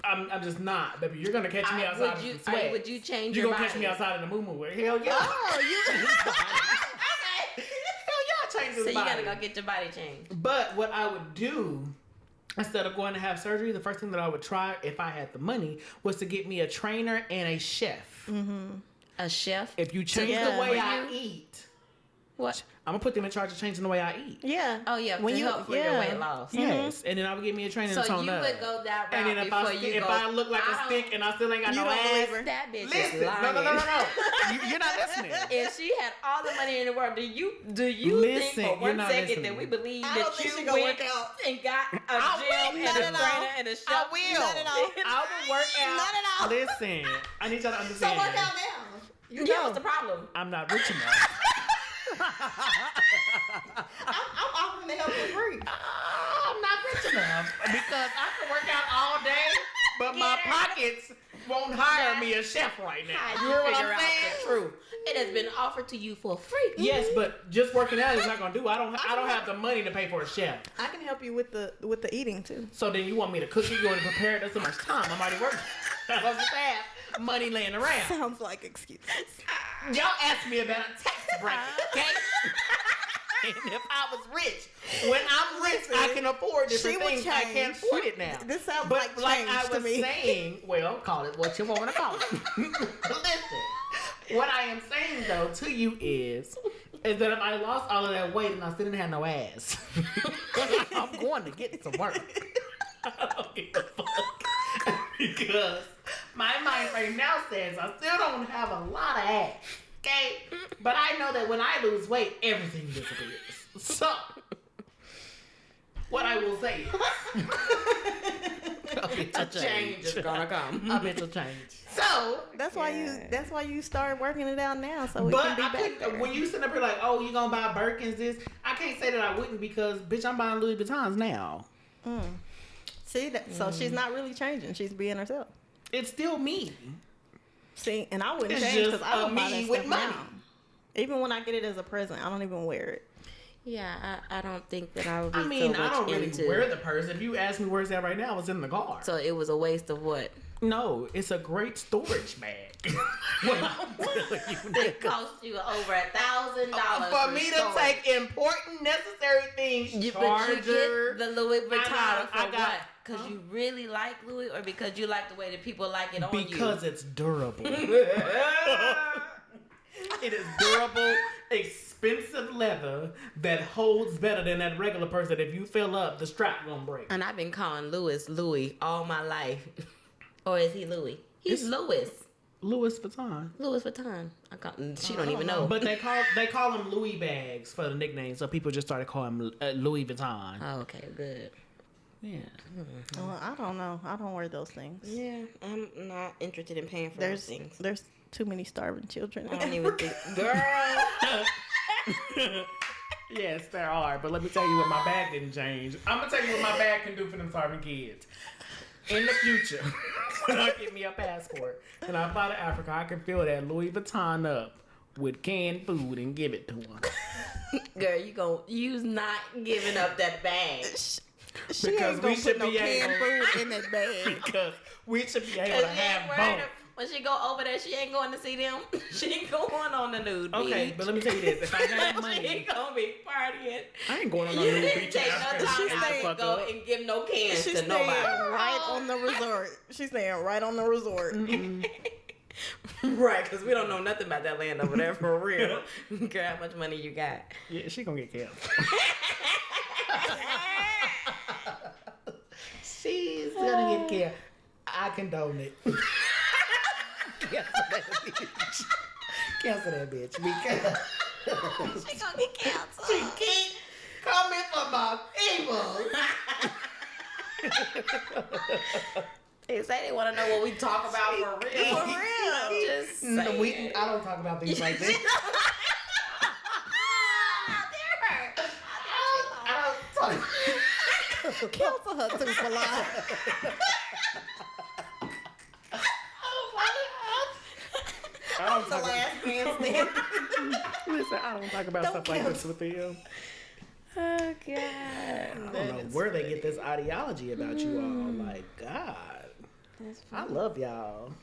I'm just not, baby. You're gonna catch me outside in sweat. Would you change You're your gonna body? catch me outside in the moo-moo. Hell yeah. Oh, you. Hell yeah, change this body. So you body. gotta go get your body changed. But what I would do, instead of going to have surgery, the first thing that I would try, if I had the money, was to get me a trainer and a chef. Mm-hmm. A chef? If you change the way I eat. What? I'm gonna put them in charge of changing the way I eat. Yeah. Oh yeah. When you help for your weight loss. Yes. And then I would get me a trainer and tone up. So you would go that route. And then if I look like a stick and I still ain't got no ass, that bitch listen. is lying. No. You're not listening. If she had all the money in the world, do you think for 1 second that we believe that you went and got a gym and a trainer and a chef? I will. Not at all. I will work out. Not at all. Listen, I need y'all to understand. So work out now. Yeah, what's the problem? I'm not rich enough. I'm offering to help you free. I'm not rich enough because I can work out all day, but my pockets won't hire me a chef right now. You figure out the truth. It has been offered to you for free. Yes, but just working out is not gonna do. I don't have the money to pay for a chef. I can help you with the eating too. So then you want me to cook it? You want to prepare it? That's so much time. I'm already working. I don't just have money laying around. Sounds like excuses. Y'all asked me about a tax break, okay? And if I was rich, when I'm rich, I can afford different things. I can't afford it now. This sounds but like I was me. saying, well, call it what you want to call it. Listen, what I am saying though to you is that if I lost all of that weight and I still didn't have no ass, I'm going to get some work. I don't give a fuck because my mind right now says I still don't have a lot of ass. Okay, but I know that when I lose weight, everything disappears. So, what I will say is, A change is gonna come. A bitch will change. So That's why you start working it out now, so we can be back there. When you sit up here like, oh, you gonna buy Birkins this, I can't say that I wouldn't because, bitch, I'm buying Louis Vuittons now. See that? So she's not really changing. She's being herself. It's still me. See, and I wouldn't It's change just because I don't a buy me that with stuff money. now. Even when I get it as a present, I don't even wear it. yeah, I don't think that I would be I mean, so much I don't really into. wear the purse. If you ask me where's that right now, it's in the car. So it was a waste of what? No, it's a great storage bag. It cost you over $1,000 For me to take important, necessary things. But you Charger. get the Louis Vuitton I for got- what? Because you really like Louis, or because you like the way that people like it on you? Because it's durable. It is durable, expensive leather that holds better than that regular purse that if you fill up, the strap won't break. And I've been calling Louis all my life. Or is he Louis? He's Louis. Louis Vuitton. Louis Vuitton. She don't even know. But they call them Louis bags for the nickname, so people just started calling him Louis Vuitton. Oh, okay, good. Yeah. Well, I don't know. I don't wear those things. Yeah, I'm not interested in paying for those things. There's too many starving children. I don't even think, girl. Yes, there are. But let me tell you what my bag didn't change. I'm gonna tell you what my bag can do for them starving kids. In the future, when I get me a passport and I fly to Africa, I can fill that Louis Vuitton up with canned food and give it to them. Girl, you's not giving up that bag. She Because ain't we gonna should put no be canned able- food in that bag. Because we should be able to Cause she ain't have worried. both. When she go over there, she ain't going to see them. She ain't going on the nude beach. Okay, but let me tell you this: if I had She money, ain't gonna be partying. I ain't going on no You nude didn't beach. take no after time shut the out to fuck go up. and give no cans She's to staying nobody. right on the resort. She's staying right on the resort. Right, because we don't know nothing about that land over there for real. Girl, how much money you got? Yeah, she gonna get killed. She's gonna get killed. I condone it. Cancel that bitch. Because She gonna get canceled. she keep coming for my people. They say they want to know what we talk about for real. For real. Just No, saying. I don't talk about things like this. I don't talk. Cancel her too for life. I don't The talk about, last man standing. listen, I don't talk about Don't stuff like cancel. this with you. Oh, God. I don't know where they get this ideology about you all. Like, God. That's I love y'all.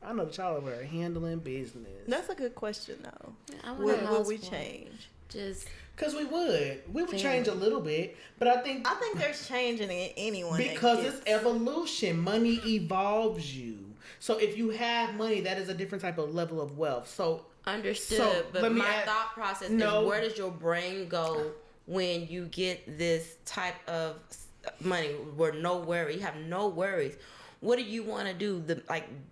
I know that y'all over there handling business. That's a good question, though. I wanna know Will we what's change? Just Because we would. We would Fair. change a little bit. But I think there's changing in anyone. that because gets- it's evolution, money evolves you. So if you have money, that is a different type of level of wealth. So understood. So, but let me my ask- thought process No. is, where does your brain go when you get this type of money where you have no worries? What do you want to do? The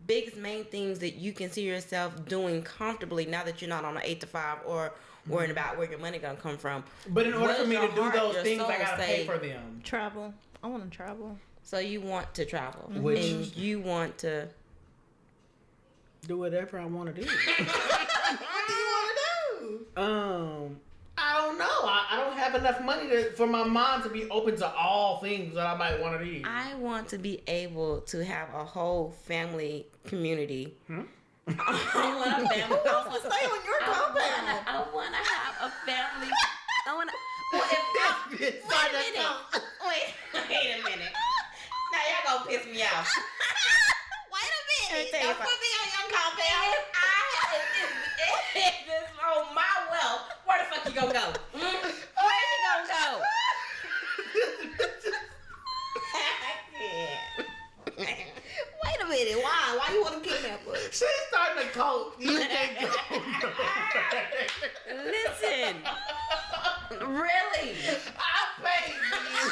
biggest main things that you can see yourself doing comfortably now that you're not on an 8 to 5 or worrying about where your money gonna come from. But in order What for does me your to do heart, those your things, I soul gotta say? pay for them. travel. I want to travel. So you want to travel, Which- and you want to. Do whatever I want to do. What do you want to do? I don't know. I don't have enough money for my mind to be open to all things that I might want to do. I want to be able to have a whole family community. I want a family. Who wants to stay on your compound? I want to have a family. I want to. Well, wait a minute. Now y'all gonna piss me off. Wait a minute. Don't Don't put me on your compound. If this on my wealth, where the fuck you gonna go? Where you gonna go? Wait a minute. Why? Why you want to kidnap us? She's starting to cope. You can't go. Listen. Really? I paid for you.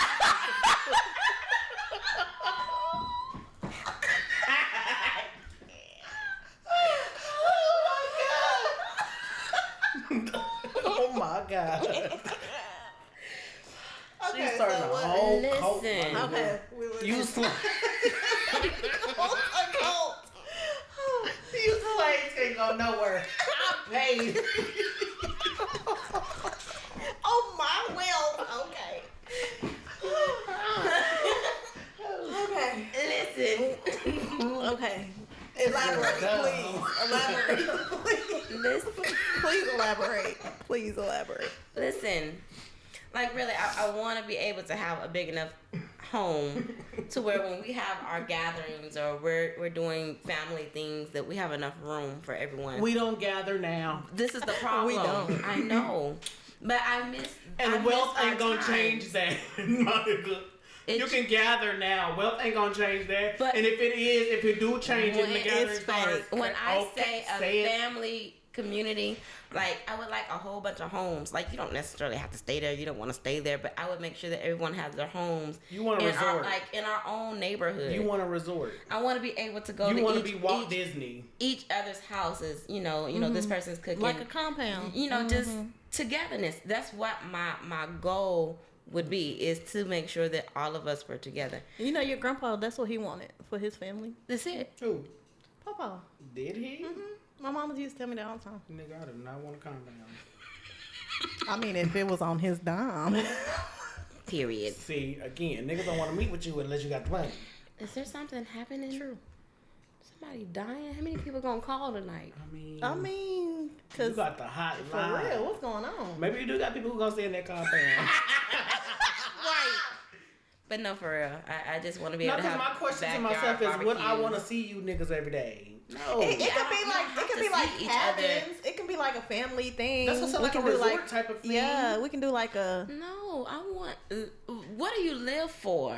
Oh my God. She's starting a whole cult. Listen. Okay. You cult. You slaves can't go nowhere. I paid. Oh my wealth. Okay. Okay. Listen. Okay. Elaborate, please. Elaborate, please. Listen. Please elaborate. Please elaborate. Listen. Like, really, I want to be able to have a big enough home to where when we have our gatherings or we're doing family things that we have enough room for everyone. We don't gather now. This is the problem. We don't. I know. But I wealth ain't gonna times. change that, Monica. You can gather now. Wealth ain't gonna change that. But and if it do change in the gathering starts, when I say it. family community, like I would like a whole bunch of homes. Like you don't necessarily have to stay there. You don't want to stay there, but I would make sure that everyone has their homes. You want a resort, in our own neighborhood. You want a resort. I want to be able to go. You want to be Walt Disney. Each other's houses. You know. This person's cooking Like a compound. Just togetherness. That's what my goal would be, is to make sure that all of us were together. You know, your grandpa, that's what he wanted for his family. That's it. Who? Papa. Did he? My mama used to tell me that all the time. Nigga, I do not want to compound. I mean, if it was on his dime. Period. See, again, niggas don't want to meet with you unless you got the money. Is there something happening? True. Somebody dying? How many people gonna call tonight? I mean, cause you got the hot for line. real, what's going on? Maybe you do got people who gonna stay in that compound. Right. But no, for real. I just want to be able to have. My question to myself is, would I want to see you niggas every day? No. It could be like cabins. It can be like a family thing. That's what's like a resort type of thing. Yeah, we can do like a. No, I want. What do you live for?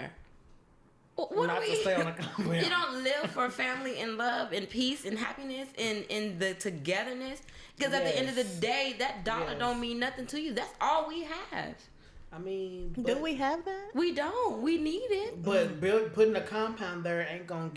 Not to stay on a compound. You don't live for family and love and peace and happiness and the togetherness. Because at the end of the day, that dollar don't mean nothing to you. That's all we have. I mean, do we have that? We don't. We need it. But putting a compound there ain't gonna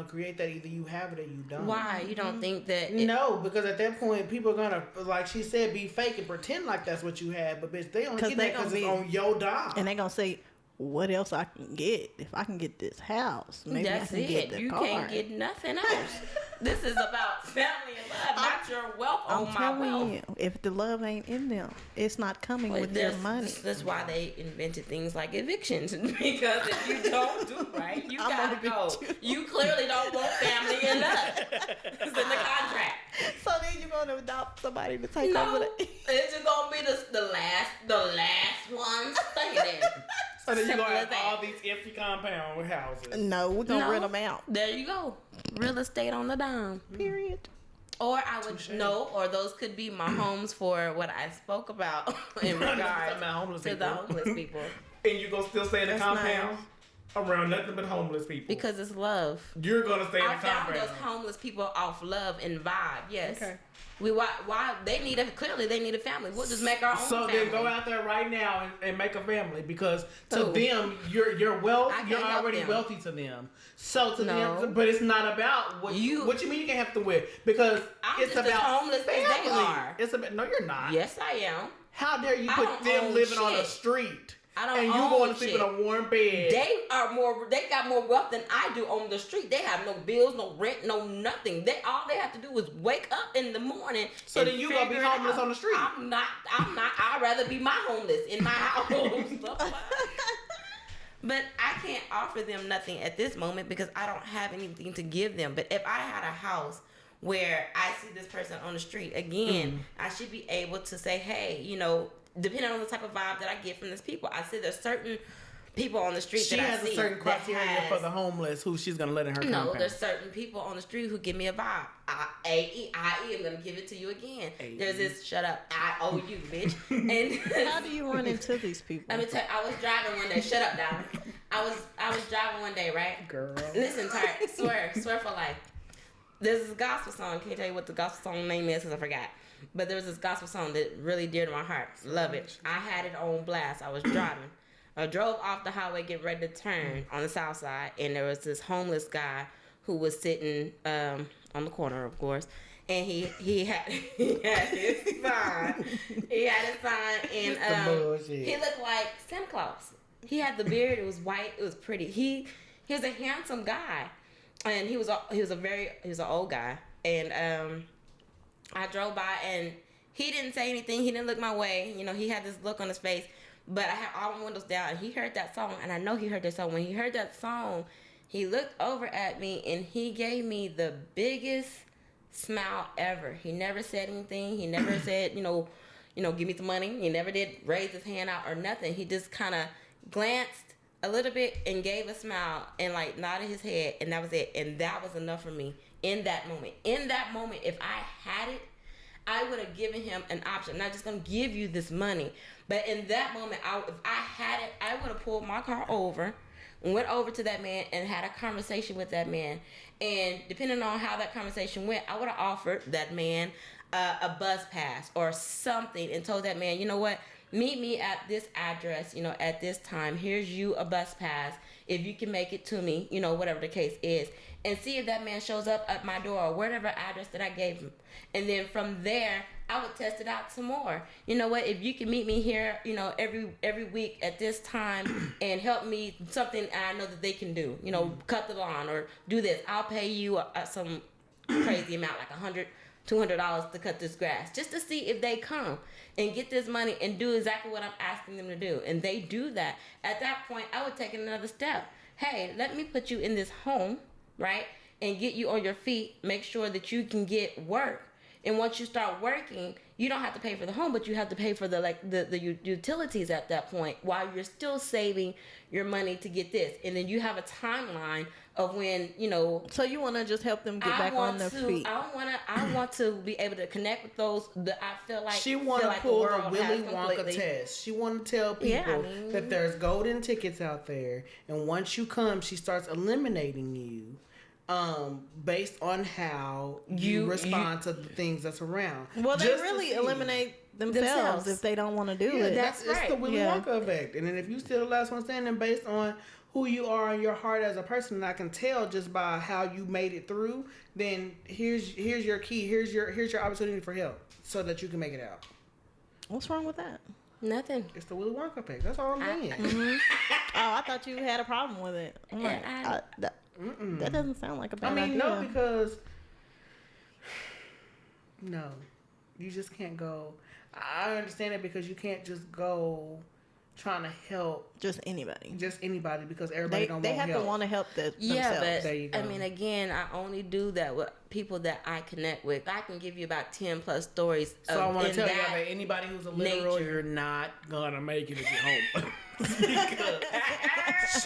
create that. Either you have it or you don't. Why? You don't think that? No, because at that point, people are gonna, like she said, be fake and pretend like that's what you have. But bitch, they only get that because it's on your dime. And they gonna say, what else I can get? If I can get this house, maybe I can get the car. You can't get nothing else. This is about family and love, not your wealth on my wealth. I'm telling you, if the love ain't in them, it's not coming with their money. That's why they invented things like evictions. Because if you don't do right, you gotta go. You clearly don't want family and love. It's in the contract. So then you're gonna adopt somebody to take over the... It's just gonna be the last one standing. So then you're gonna have all these empty compound houses. No, we're gonna rent them out. There you go. Real estate on the dime. Period. Or I would or those could be my homes for what I spoke about in regards to the homeless people. And you gonna still stay in the compound around nothing but homeless people. Because it's love. You're gonna stay in the compound. I found those homeless people off love and vibe. Yes. Okay. Why they need a family. We'll just make our own family. So then go out there right now and make a family, because to them you're already wealthy to them. So to them, but it's not about what you mean you can have to win, because it's about homeless family. As they are. It's about you're not. Yes, I am. How dare you put them living on the street? I don't and you going to sleep in a warm bed. They got more wealth than I do on the street. They have no bills, no rent, no nothing. All they have to do is wake up in the morning. So then you gonna be homeless on the street. I'm not. I'd rather be my homeless in my house. But I can't offer them nothing at this moment because I don't have anything to give them. But if I had a house where I see this person on the street again, I should be able to say, hey, depending on the type of vibe that I get from these people. I see there's certain people on the street that I see. She has a certain criteria for the homeless who she's going to let in her compound. No, there's certain people on the street who give me a vibe. I am going to give it to you again. There's this, shut up, I owe you, bitch. And how do you run into these people? Let me tell you, I was driving one day. Shut up, Donna. I was driving one day, right? Girl. Listen, Tart, swear for life. There's this gospel song. Can't tell you what the gospel song name is because I forgot. But there was this gospel song that really dear to my heart. Love it. I had it on blast. I was driving. I drove off the highway, getting ready to turn on the south side, and there was this homeless guy who was sitting on the corner, of course. And he had his sign. He had his sign, and he looked like Santa Claus. He had the beard. It was white. It was pretty. He was a handsome guy. and he was an old guy, and I drove by and he didn't say anything. He didn't look my way. You know, he had this look on his face, but I had all my windows down, and he heard that song, and I know he heard that song. When he heard that song, he looked over at me and he gave me the biggest smile ever. He never said anything. He never said, you know, give me some money. He never did raise his hand out or nothing. He just kind of glanced a little bit and gave a smile and like nodded his head, and that was it. And that was enough for me in that moment. In that moment, if I had it, I would have given him an option. I'm not just going to give you this money. But in that moment, if I had it, I would have pulled my car over, went over to that man and had a conversation with that man. And depending on how that conversation went, I would have offered that man a bus pass or something and told that man, you know what, meet me at this address, you know, at this time. Here's you a bus pass. If you can make it to me, you know, whatever the case is. And see if that man shows up at my door or whatever address that I gave him. And then from there, I would test it out some more. You know what? If you can meet me here, you know, every week at this time and help me something I know that they can do. You know, cut the lawn or do this. I'll pay you some crazy amount, like $100, $200 to cut this grass, just to see if they come and get this money and do exactly what I'm asking them to do. And they do that. At that point, I would take another step. Hey, let me put you in this home, right? And get you on your feet, make sure that you can get work. And once you start working, you don't have to pay for the home, but you have to pay for the utilities at that point while you're still saving your money to get this. And then you have a timeline of when, you know. So you want to just help them get back on their feet. I want to be able to connect with those that I feel like. She want to pull the Willy Wonka test. She want to tell people that there's golden tickets out there. And once you come, she starts eliminating you. Based on how you respond to the things that's around. Well, they really eliminate themselves if they don't want to do it. That's right. It's the Willy Wonka effect. And then if you still the last one standing based on who you are and your heart as a person, and I can tell just by how you made it through, then here's your key. Here's your opportunity for help so that you can make it out. What's wrong with that? Nothing. It's the Willy Wonka effect. That's all I'm saying. Oh, I thought you had a problem with it. I'm like, that doesn't sound like a bad idea. No, because no, you just can't go. I understand it because you can't just go trying to help just anybody because everybody don't want help. They have to want to help themselves. Yeah, but there you go. I mean, again, I only do that with people that I connect with. I can give you about 10 plus stories. So I want to tell you that anybody who's a literal, you're not gonna make it if you're home because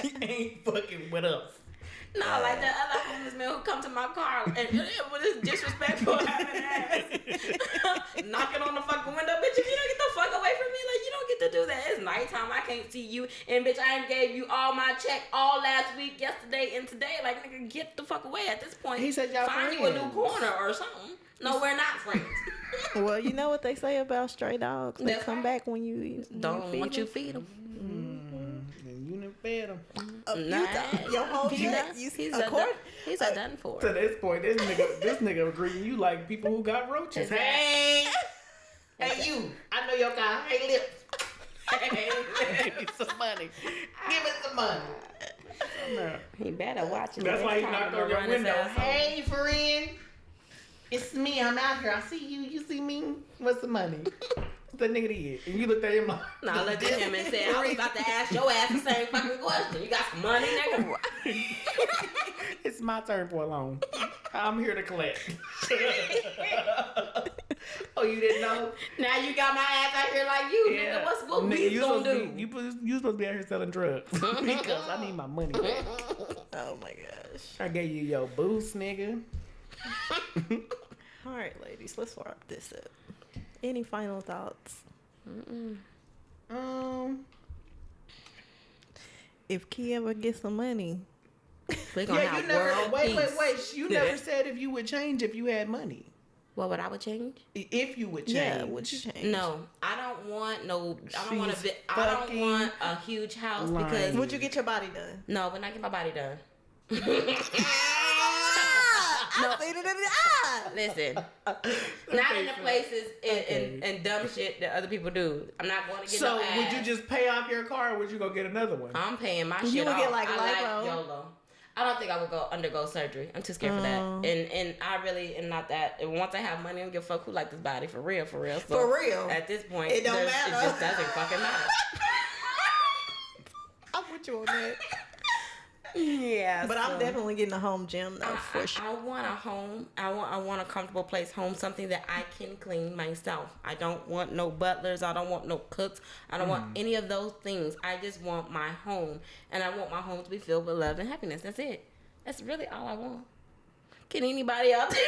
she ain't fucking with us. No, like the other homeless man who come to my car and with his disrespectful having ass knocking on the fucking window. Bitch, if you don't get the fuck away from me, like, you don't get to do that. It's nighttime. I can't see you. And bitch, I gave you all my check all last week, yesterday, and today. Like, nigga, get the fuck away at this point. He said y'all find you a new corner or something. No, we're not friends. Well, you know what they say about stray dogs. They come back when you don't want you feed them. You done fed him. Your whole check. He's done for. To this point, this nigga greeting you like people who got roaches. Hey, you! I know your guy. Hey, lips. Give me some money. Give me some money. He better watch it. That's why he knocked on your window. Hey, friend. It's me. I'm out here. I see you. You see me? What's the money? That nigga did. And you looked at him like... No, I looked at him and said, I was about to ask your ass the same fucking question. You got some money, nigga? It's my turn for a loan. I'm here to collect. Oh, you didn't know? Now you got my ass out here like you, nigga. What we gonna do? You supposed to be out here selling drugs. Because I need my money back. Oh, my gosh. I gave you your boost, nigga. All right, ladies. Let's wrap this up. Any final thoughts? If Key ever gets some money, we're gonna have world peace. Wait. You never said if you would change if you had money. What would I would change? If you would change. Yeah, would you change? No, I don't want a huge house because. Would you get your body done? No, but not get my body done. No. Listen, not in the places and dumb shit that other people do. I'm not going to get no ass. So would you just pay off your car or would you go get another one? I'm paying my shit off. You would get like I lipo. like YOLO. I don't think I would undergo surgery. I'm too scared for that. And I really am not that. And once I have money, I don't give a fuck who like this body for real. So for real. At this point, it don't matter. It just doesn't fucking matter. I'm with you on that. Yeah, but I'm definitely getting a home gym though, for sure. I want a home. I want a comfortable place, home, something that I can clean myself. I don't want no butlers. I don't want no cooks. I don't want any of those things. I just want my home, and I want my home to be filled with love and happiness. That's it. That's really all I want. Can anybody out there?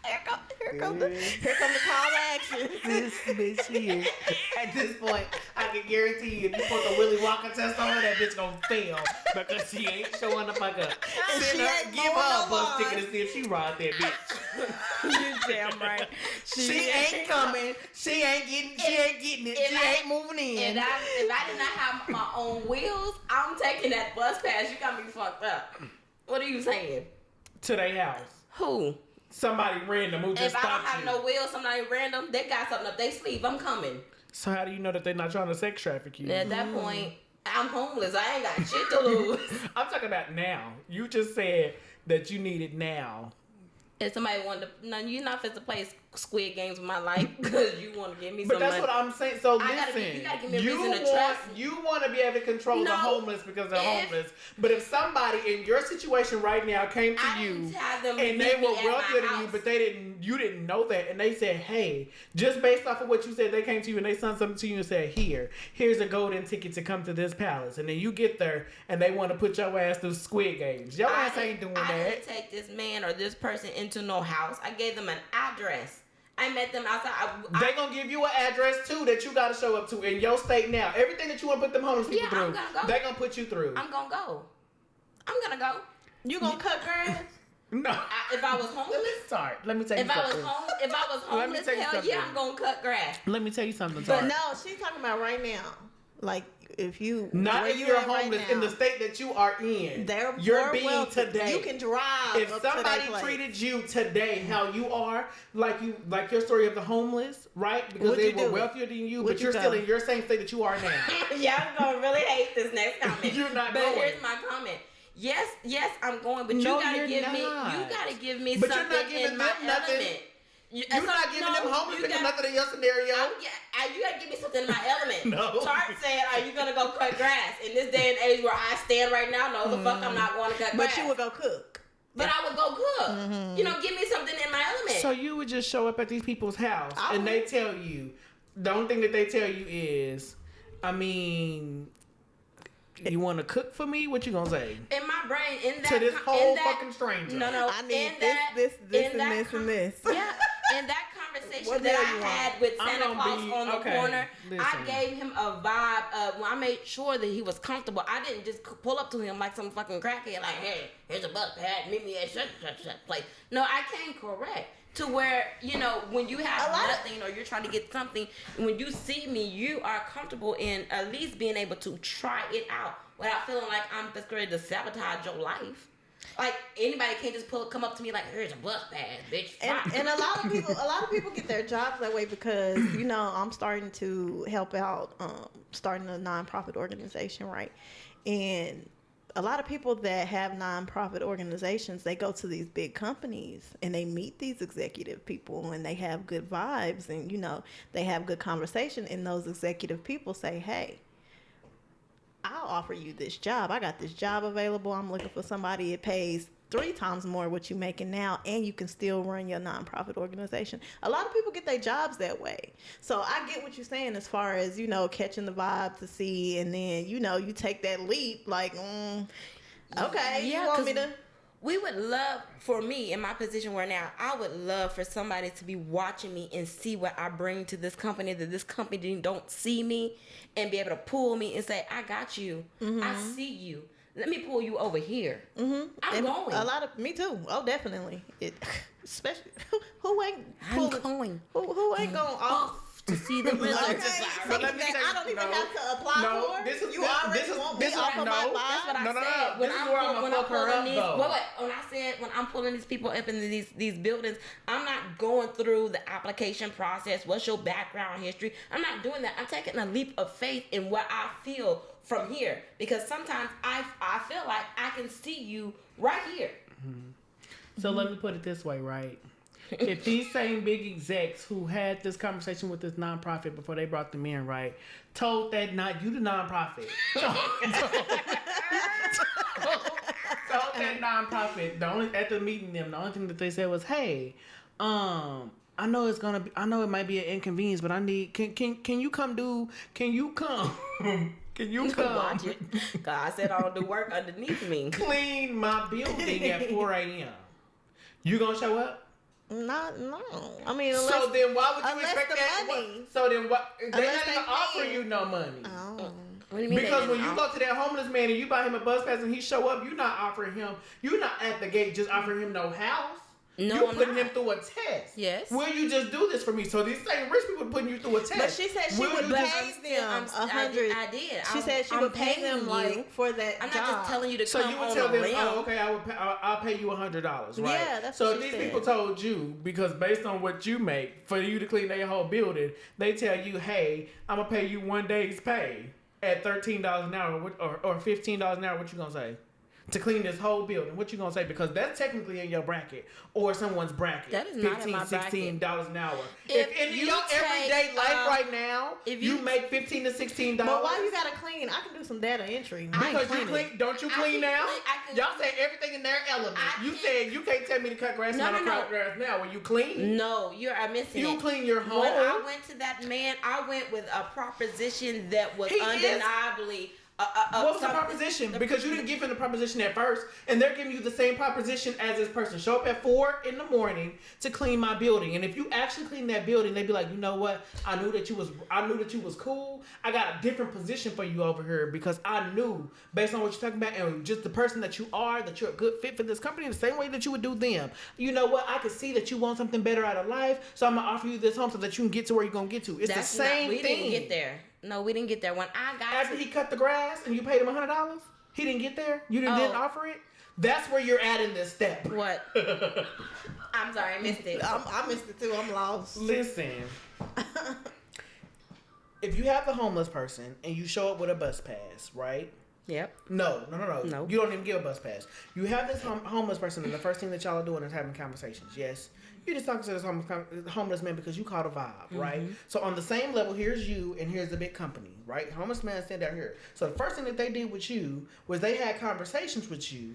Here come the call to action. This bitch here. At this point, I can guarantee you, if you put the Willy Wonka test on her, that bitch gonna fail because she ain't showing the fuck up. And she ain't give her a bus ticket to see if she ride that bitch. You damn right. She ain't coming. She ain't getting it. She ain't moving in. If I did not have my own wheels, I'm taking that bus pass. You got me fucked up. What are you saying? To their house. Who? Somebody random who just If I don't stopped have you. no wheels, somebody random, they got something up their sleeve. I'm coming. So how do you know that they're not trying to sex traffic you? At that point, I'm homeless. I ain't got shit to lose. I'm talking about now. You just said that you need it now. If somebody wanted to, no, you're not fit to play Squid Games with my life because you want to give me some money. But that's what I'm saying. So listen, you gotta give me a reason to trust. You want to be able to control the homeless because they're homeless. But if somebody in your situation right now came to you and they were wealthier than you, but you didn't know that, and they said, hey, just based off of what you said, they came to you and they sent something to you and said, here's a golden ticket to come to this palace, and then you get there and they want to put your ass through Squid Games. Your ass ain't doing that. I didn't take this man or this person into no house. I gave them an address. I met them outside. They gonna give you an address too that you gotta show up to in your state now. Everything that you want to put them homeless people through, they gonna put you through. I'm gonna go. You gonna cut grass? No. If I was homeless, sorry. Let me tell you something. If I was homeless, hell yeah, I'm gonna cut grass. Let me tell you something. But no, she's talking about right now. Like if you not if you're homeless in the state that you are in. You're being today. You can drive. If somebody treated you today how you are, like your story of the homeless, right? Because they were wealthier than you, but you're still in your same state that you are now. Yeah, I'm gonna really hate this next comment. You're not but going. Here's my comment. Yes, I'm going, but you gotta give me but something you're not giving in my them nothing. element. You're not giving them homeless people nothing in your scenario. You gotta give me something in my element. No. Tart said, "Are you gonna go cut grass in this day and age where I stand right now? No, the fuck, I'm not going to cut grass. But you would go cook. But I would go cook. Give me something in my element. So you would just show up at these people's house and they tell you, the only thing that they tell you is, you want to cook for me? What you gonna say? In my brain, to this whole fucking stranger. No. I need this, and this. Yeah. In that conversation that I had with Santa Claus on the corner, I gave him a vibe of, I made sure that he was comfortable. I didn't just pull up to him like some fucking crackhead, like, hey, here's a bus pad, meet me at such place. No, I came correct. To where, when you have nothing or you're trying to get something, when you see me, you are comfortable in at least being able to try it out without feeling like I'm just ready to sabotage your life. Like, anybody can't just come up to me like, here's a bus pass, bitch. And a lot of people get their jobs that way because, I'm starting to help out, starting a nonprofit organization, right? And a lot of people that have nonprofit organizations, they go to these big companies and they meet these executive people and they have good vibes and, they have good conversation. And those executive people say, hey, I'll offer you this job. I got this job available. I'm looking for somebody. It pays 3 times more what you're making now, and you can still run your nonprofit organization. A lot of people get their jobs that way. So I get what you're saying as far as, catching the vibe to see, and then, you take that leap like, okay, you want me to... We would love, for me, in my position where now, I would love for somebody to be watching me and see what I bring to this company, that this company don't see me, and be able to pull me and say, I got you. Mm-hmm. I see you. Let me pull you over here. Mm-hmm. I'm going. Me too. Oh, definitely. Especially who ain't going. Who ain't going off to see the results. Okay, But let something me that tell you- I don't even no, have to apply no, for. this is- you this- already this is- want this me is off what- of no, my That's vibe. what I No, no, no. said. This is where I'm gonna fuck her up, though. When I said when I'm pulling these people up in these buildings, I'm not going through the application process. What's your background history? I'm not doing that. I'm taking a leap of faith in what I feel from here, because sometimes I feel like I can see you right here. So let me put it this way, right? If these same big execs who had this conversation with this nonprofit before they brought them in, right, told that you the nonprofit, told that nonprofit, at the meeting, the only thing that they said was, hey, I know I know it might be an inconvenience, but I need, can you come? Can you come Watch it. God, I said I don't do work underneath me. clean my building at 4 a.m.? You gonna show up? No. I mean, unless, So then why would you unless expect the that? money. So then what? They're Unless not they even offering pay. you no money. Oh. What do you mean? Because when you go to that homeless man and you buy him a bus pass and he show up, you're not offering him. You're not at the gate just offering him no house. No, You're I'm putting not. him through a test. Yes. Will you just do this for me? So these same rich people putting you through a test. But she said she Will would you pay just- them I 100. did. She said she I'm would pay paying them you. like for that I'm job. not just telling you to So come you would on tell a them, limb. oh, okay, I'll pay you $100, right? Yeah, that's so what if she these said. people told you, because based on what you make, for you to clean their whole building, they tell you, hey, I'm gonna pay you 1 day's pay at $13 an hour or $15 an hour. What you gonna say? To clean this whole building, what you gonna say? Because that's technically in your bracket or someone's bracket. That is not in my bracket. $15 an hour. If in you your everyday take, life right now, if you you- make $15 to $16. But why you gotta clean? I can do some data entry. I ain't Because you cleaning. clean, don't you I clean can now? clean- I can- Y'all say everything in their element. I You can- said you can't tell me to cut grass. No, and I no, don't no. cut grass now. When you clean, No, you're missing you it. clean your home. When I went to that man, I went with a proposition that was He is- undeniably. What was the something- proposition? Because you didn't give him the proposition at first, and they're giving you the same proposition as this person. Show up at 4 in the morning to clean my building, and if you actually clean that building, they'd be like, you know what? I knew that you was cool. I got a different position for you over here because I knew based on what you're talking about and just the person that you are, that you're a good fit for this company, the same way that you would do them. You know what? I can see that you want something better out of life, so I'm gonna offer you this home so that you can get to where you're gonna get to. It's That's the same we thing. didn't get there. No, we didn't get there. When I got After to, he cut the grass and you paid him $100, he didn't get there. You didn't offer it. That's where you're at in this step. what? I'm sorry, I missed it. I missed it too. I'm lost. Listen, if you have the homeless person and you show up with a bus pass, right? Yep. No. No. You don't even give a bus pass. You have this homeless person, and the first thing that y'all are doing is having conversations. Yes, you're just talking to this homeless man because you caught a vibe, right? So on the same level, here's you, and here's the big company, right? Homeless man stand down here. So the first thing that they did with you was they had conversations with you,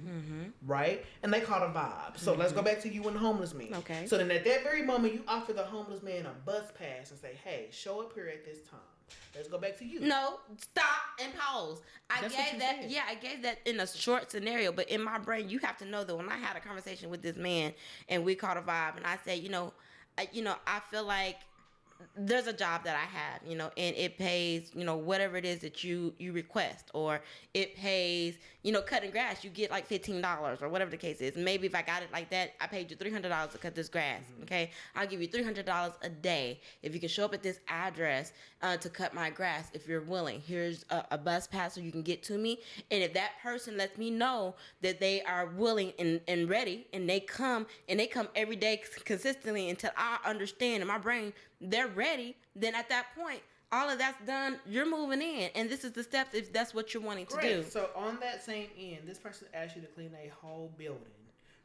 right? And they caught a vibe. So let's go back to you and the homeless man. Okay. So then at that very moment, you offer the homeless man a bus pass and say, hey, show up here at this time. Let's go back to you. No, stop and pause. That's what gave you that. said. Yeah, I gave that in a short scenario, but in my brain, you have to know that when I had a conversation with this man and we caught a vibe, and I said, I feel like there's a job that I have, and it pays, whatever it is that you request, or it pays, cutting grass, you get like $15 or whatever the case is. Maybe if I got it like that, I paid you $300 to cut this grass. Okay. I'll give you $300 a day if you can show up at this address to cut my grass. If you're willing, here's a bus pass so you can get to me. And if that person lets me know that they are willing and ready, and they come every day consistently until I understand in my brain they're ready, then at that point, all of that's done, you're moving in. And this is the steps if that's what you're wanting to do. So on that same end, this person asks you to clean a whole building,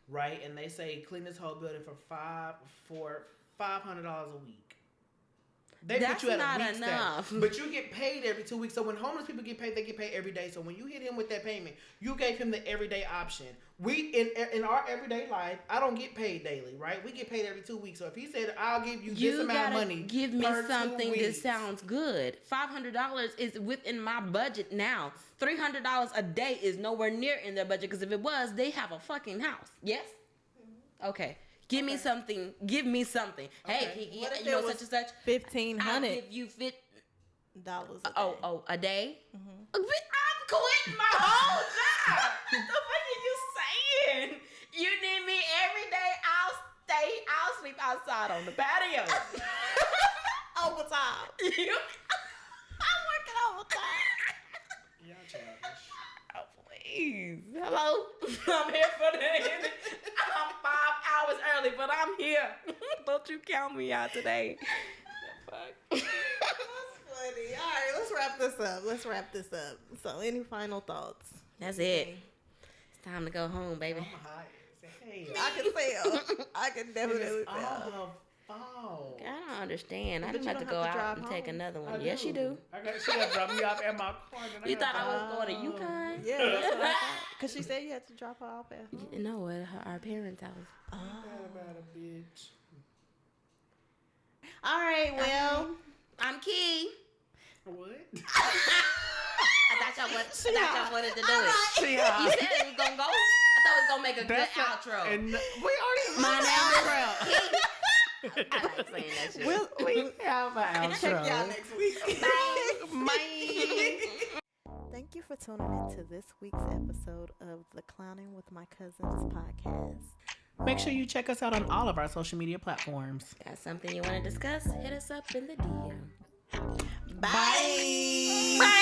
right? And they say clean this whole building for $500 a week. They That's put you at not a week enough. step, but you get paid every 2 weeks. So when homeless people get paid, they get paid every day. So when you hit him with that payment, you gave him the everyday option. We in our everyday life, I don't get paid daily, right? We get paid every 2 weeks. So if he said, "I'll give you this amount of money," give me per 2 something that weeks, sounds good. $500 is within my budget now. $300 a day is nowhere near in their budget, because if it was, they have a fucking house. Yes. Okay. Give me something. Give me something. Okay. Hey, What if you know it such and such. I'll $1,500 give you $50. A day? I'm quitting my whole job. What the fuck are you saying? You need me every day. I'll sleep outside on the patio. overtime. I'm working overtime. Y'all childish. Oh, please. Hello. I'm here for the end. I'm 5 hours early, but I'm here. Don't you count me out today. Fuck. That's funny. All right, let's wrap this up. So, any final thoughts? That's it. It's time to go home, baby. I'm high. Hey, I can tell. I can definitely tell. all fall. I don't understand. I But didn't you have to don't go have to out drive and take home. another I one. Yes, you do. She got to drop me off at my car. You thought I was going to UConn? Yeah, that's what I thought. Because she said you had to drop her off at home. No, at our parents' house. About a bitch. All right, well. I'm Key. What? I thought y'all wanted to do it. See You said it was gonna go. I thought it was gonna make a good outro. And we already My name name is Key. I like saying that shit. we have an outro. Check y'all next week. Bye. Thank you for tuning in to this week's episode of the Clownin with My Cousins podcast. Make sure you check us out on all of our social media platforms. Got something you want to discuss? Hit us up in the DM. Bye. Bye.